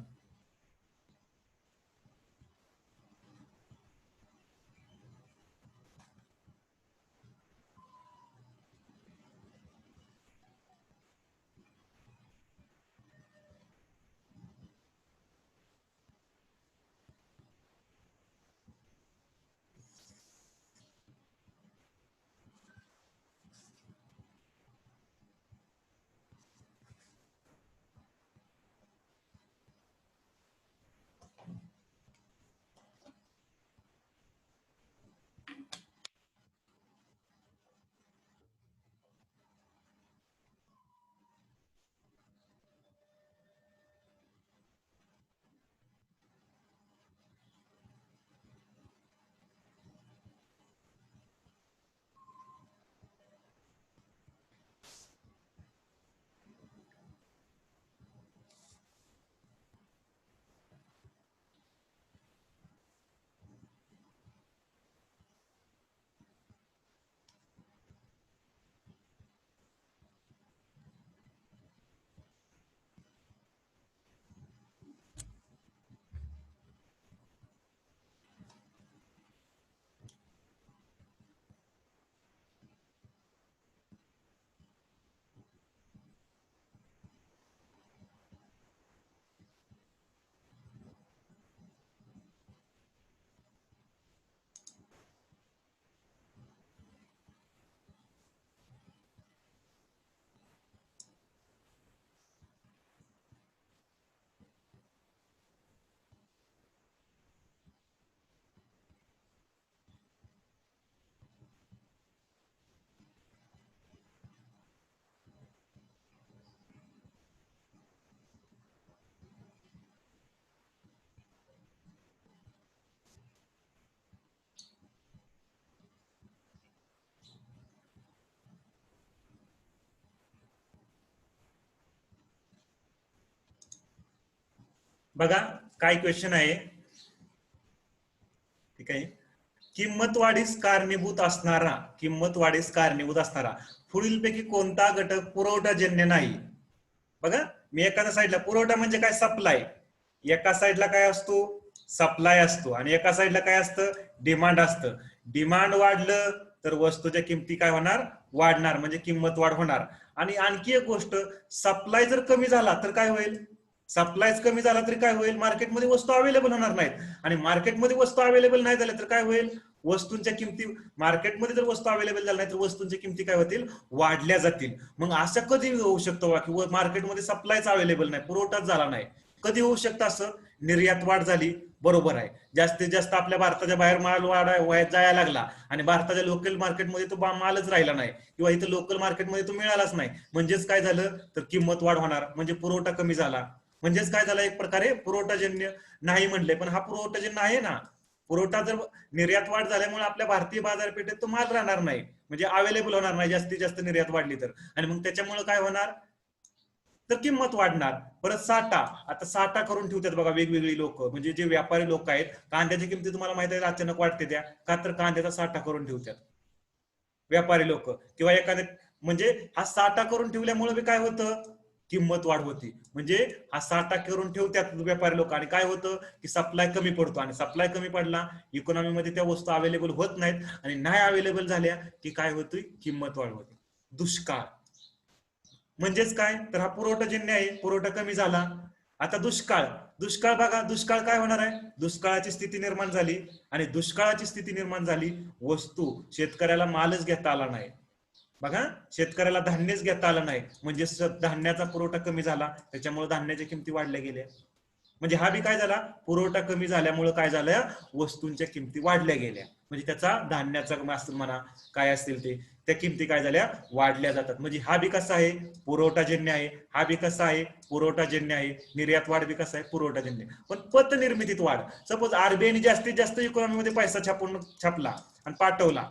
Speaker 1: बघा काय क्वेश्चन आहे, ठीक आहे. किंमत वाढीस कारणीभूत असणारा, किंमत वाढीस कारणीभूत असणारा पुढीलपैकी कोणता घटक पुरवठाजन्य नाही. बघा मी एखाद्या साईडला, पुरवठा म्हणजे काय, सप्लाय. एका साईडला काय असतो, सप्लाय असतो, आणि एका साईडला काय असतं, डिमांड असतं. डिमांड वाढलं तर वस्तूच्या किमती काय होणार, वाढणार, म्हणजे किंमत वाढ होणार. आणि आणखी एक गोष्ट, सप्लाय जर कमी झाला तर काय होईल, सप्लायच कमी झाला तरी काय होईल, मार्केटमध्ये वस्तू अवेलेबल होणार नाहीत. आणि मार्केटमध्ये वस्तू अवेलेबल नाही झाल्या तर काय होईल, वस्तूंच्या किमती, मार्केटमध्ये जर वस्तू अवेलेबल झाल्या नाही तर वस्तूंच्या किमती काय होतील, वाढल्या जातील. मग असं कधी होऊ शकतं की मार्केटमध्ये सप्लायच अवेलेबल नाही, पुरवठाच झाला नाही, कधी होऊ शकतं असं, निर्यात वाढ झाली, बरोबर आहे. जास्तीत जास्त आपल्या भारताच्या बाहेर माल जायला लागला आणि भारताच्या लोकल मार्केटमध्ये तो मालच राहिला नाही, किंवा इथं लोकल मार्केटमध्ये तो मिळालाच नाही, म्हणजेच काय झालं तर किंमत वाढ होणार, म्हणजे पुरवठा कमी झाला. म्हणजेच काय झालं, एक प्रकारे पुरवठाजन्य नाही म्हणले, पण हा पुरवठाजन्य आहे ना. पुरवठा जर, निर्यात वाढ झाल्यामुळे आपल्या भारतीय बाजारपेठेत तो माल राहणार नाही, म्हणजे अवेलेबल होणार नाही जास्तीत जास्त निर्यात वाढली तर, आणि मग त्याच्यामुळे काय होणार तर किंमत वाढणार. परत साठा, आता साठा करून ठेवतात बघा वेगवेगळी लोक, म्हणजे जे व्यापारी लोक आहेत, कांद्याची किमती तुम्हाला माहिती आहे अचानक वाढते त्या, का तर कांद्याचा साठा करून ठेवतात व्यापारी लोक, किंवा एखाद्या, म्हणजे हा साठा करून ठेवल्यामुळे काय होतं, किंमत वाढ होती. म्हणजे हा साठा करून ठेवतात व्यापारी लोक, आणि काय होतं की सप्लाय कमी पडतो, आणि सप्लाय कमी पडला, इकॉनॉमीमध्ये त्या वस्तू अवेलेबल होत नाहीत, आणि नाही अवेलेबल झाल्या की काय होती, किंमत वाढ होते. दुष्काळ म्हणजेच काय तर हा पुरवठाजन्य आहे, पुरवठा कमी झाला. आता दुष्काळ, दुष्काळ बघा, दुष्काळ काय होणार आहे, दुष्काळाची स्थिती निर्माण झाली, आणि दुष्काळाची स्थिती निर्माण झाली, वस्तू, शेतकऱ्याला मालच घेता आला नाही. बघा शेतकऱ्याला धान्यच घेता आलं नाही, म्हणजे धान्याचा पुरवठा कमी झाला, त्याच्यामुळे धान्याच्या किमती वाढल्या गेल्या. म्हणजे हा बी काय झाला, पुरवठा कमी झाल्यामुळे काय झालं, वस्तूंच्या किमती वाढल्या गेल्या, म्हणजे त्याचा धान्याचा म्हणा काय असतील ते, त्या किमती काय झाल्या, वाढल्या जातात. म्हणजे हा बी कसा आहे, पुरवठाजन्य आहे. हा बी कसा आहे, पुरवठाजन्य आहे. निर्यात वाढ बी कसा आहे, पुरवठाजन्य. पण पतनिर्मितीत वाढ, सपोज आरबीआयने जास्तीत जास्त इकॉनॉमीमध्ये पैसा छापला आणि पाठवला,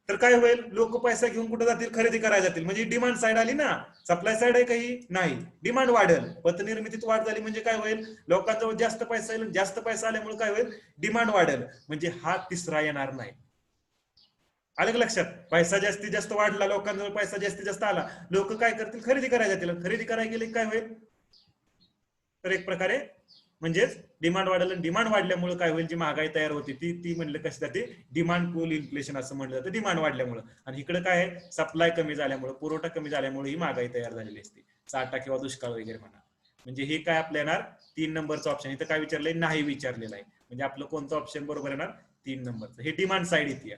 Speaker 1: तर काय होईल, लोक पैसा घेऊन कुठे जातील, खरेदी करायला जातील, म्हणजे डिमांड साईड आली ना, सप्लाय साईड आहे काही नाही, डिमांड वाढेल, पतनिर्मितीत वाढ झाली म्हणजे काय होईल, लोकांजवळ जास्त पैसा येईल, जास्त पैसा आल्यामुळे काय होईल, डिमांड वाढेल, म्हणजे हा तिसरा येणार नाही. आलं का लक्षात, पैसा जास्तीत जास्त वाढला, लोकांजवळ पैसा जास्तीत जास्त आला, लोक काय करतील, खरेदी करायला जातील, खरेदी करायला गेले काय होईल, तर एक प्रकारे म्हणजेच डिमांड वाढेल, डिमांड वाढल्यामुळे काय होईल, जी महागाई तयार होती ती ती म्हणलं कशी जाते, डिमांड पूल इन्फ्लेशन असं म्हणलं जातं, डिमांड वाढल्यामुळे. आणि इकडे काय आहे, सप्लाय कमी झाल्यामुळे, पुरवठा कमी झाल्यामुळे ही महागाई तयार झालेली असते, साठा किंवा दुष्काळ वगैरे म्हणा. म्हणजे हे काय आपल्या येणार, 3 नंबरचं ऑप्शन. इथं काय विचारलंय, नाही विचारलेलं आहे, म्हणजे आपलं कोणतं ऑप्शन बरोबर येणार, 3 नंबरचं. हे डिमांड साईड येते,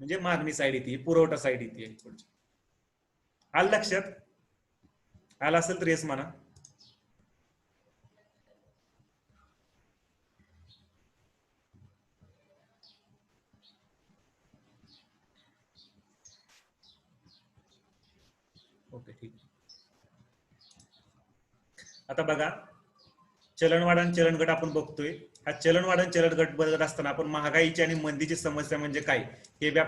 Speaker 1: म्हणजे मागणी साईड येते, पुरवठा साईड येते. आलं लक्षात, आलं असेल तर येस म्हणा. ओके ठीक. आता बघा, चलनवाढ आणि चलनघट आपण बघतोय. हा चलनवाढ आणि चलनघट बघत असताना आपण महागाईची आणि मंदीची समस्या म्हणजे काय हे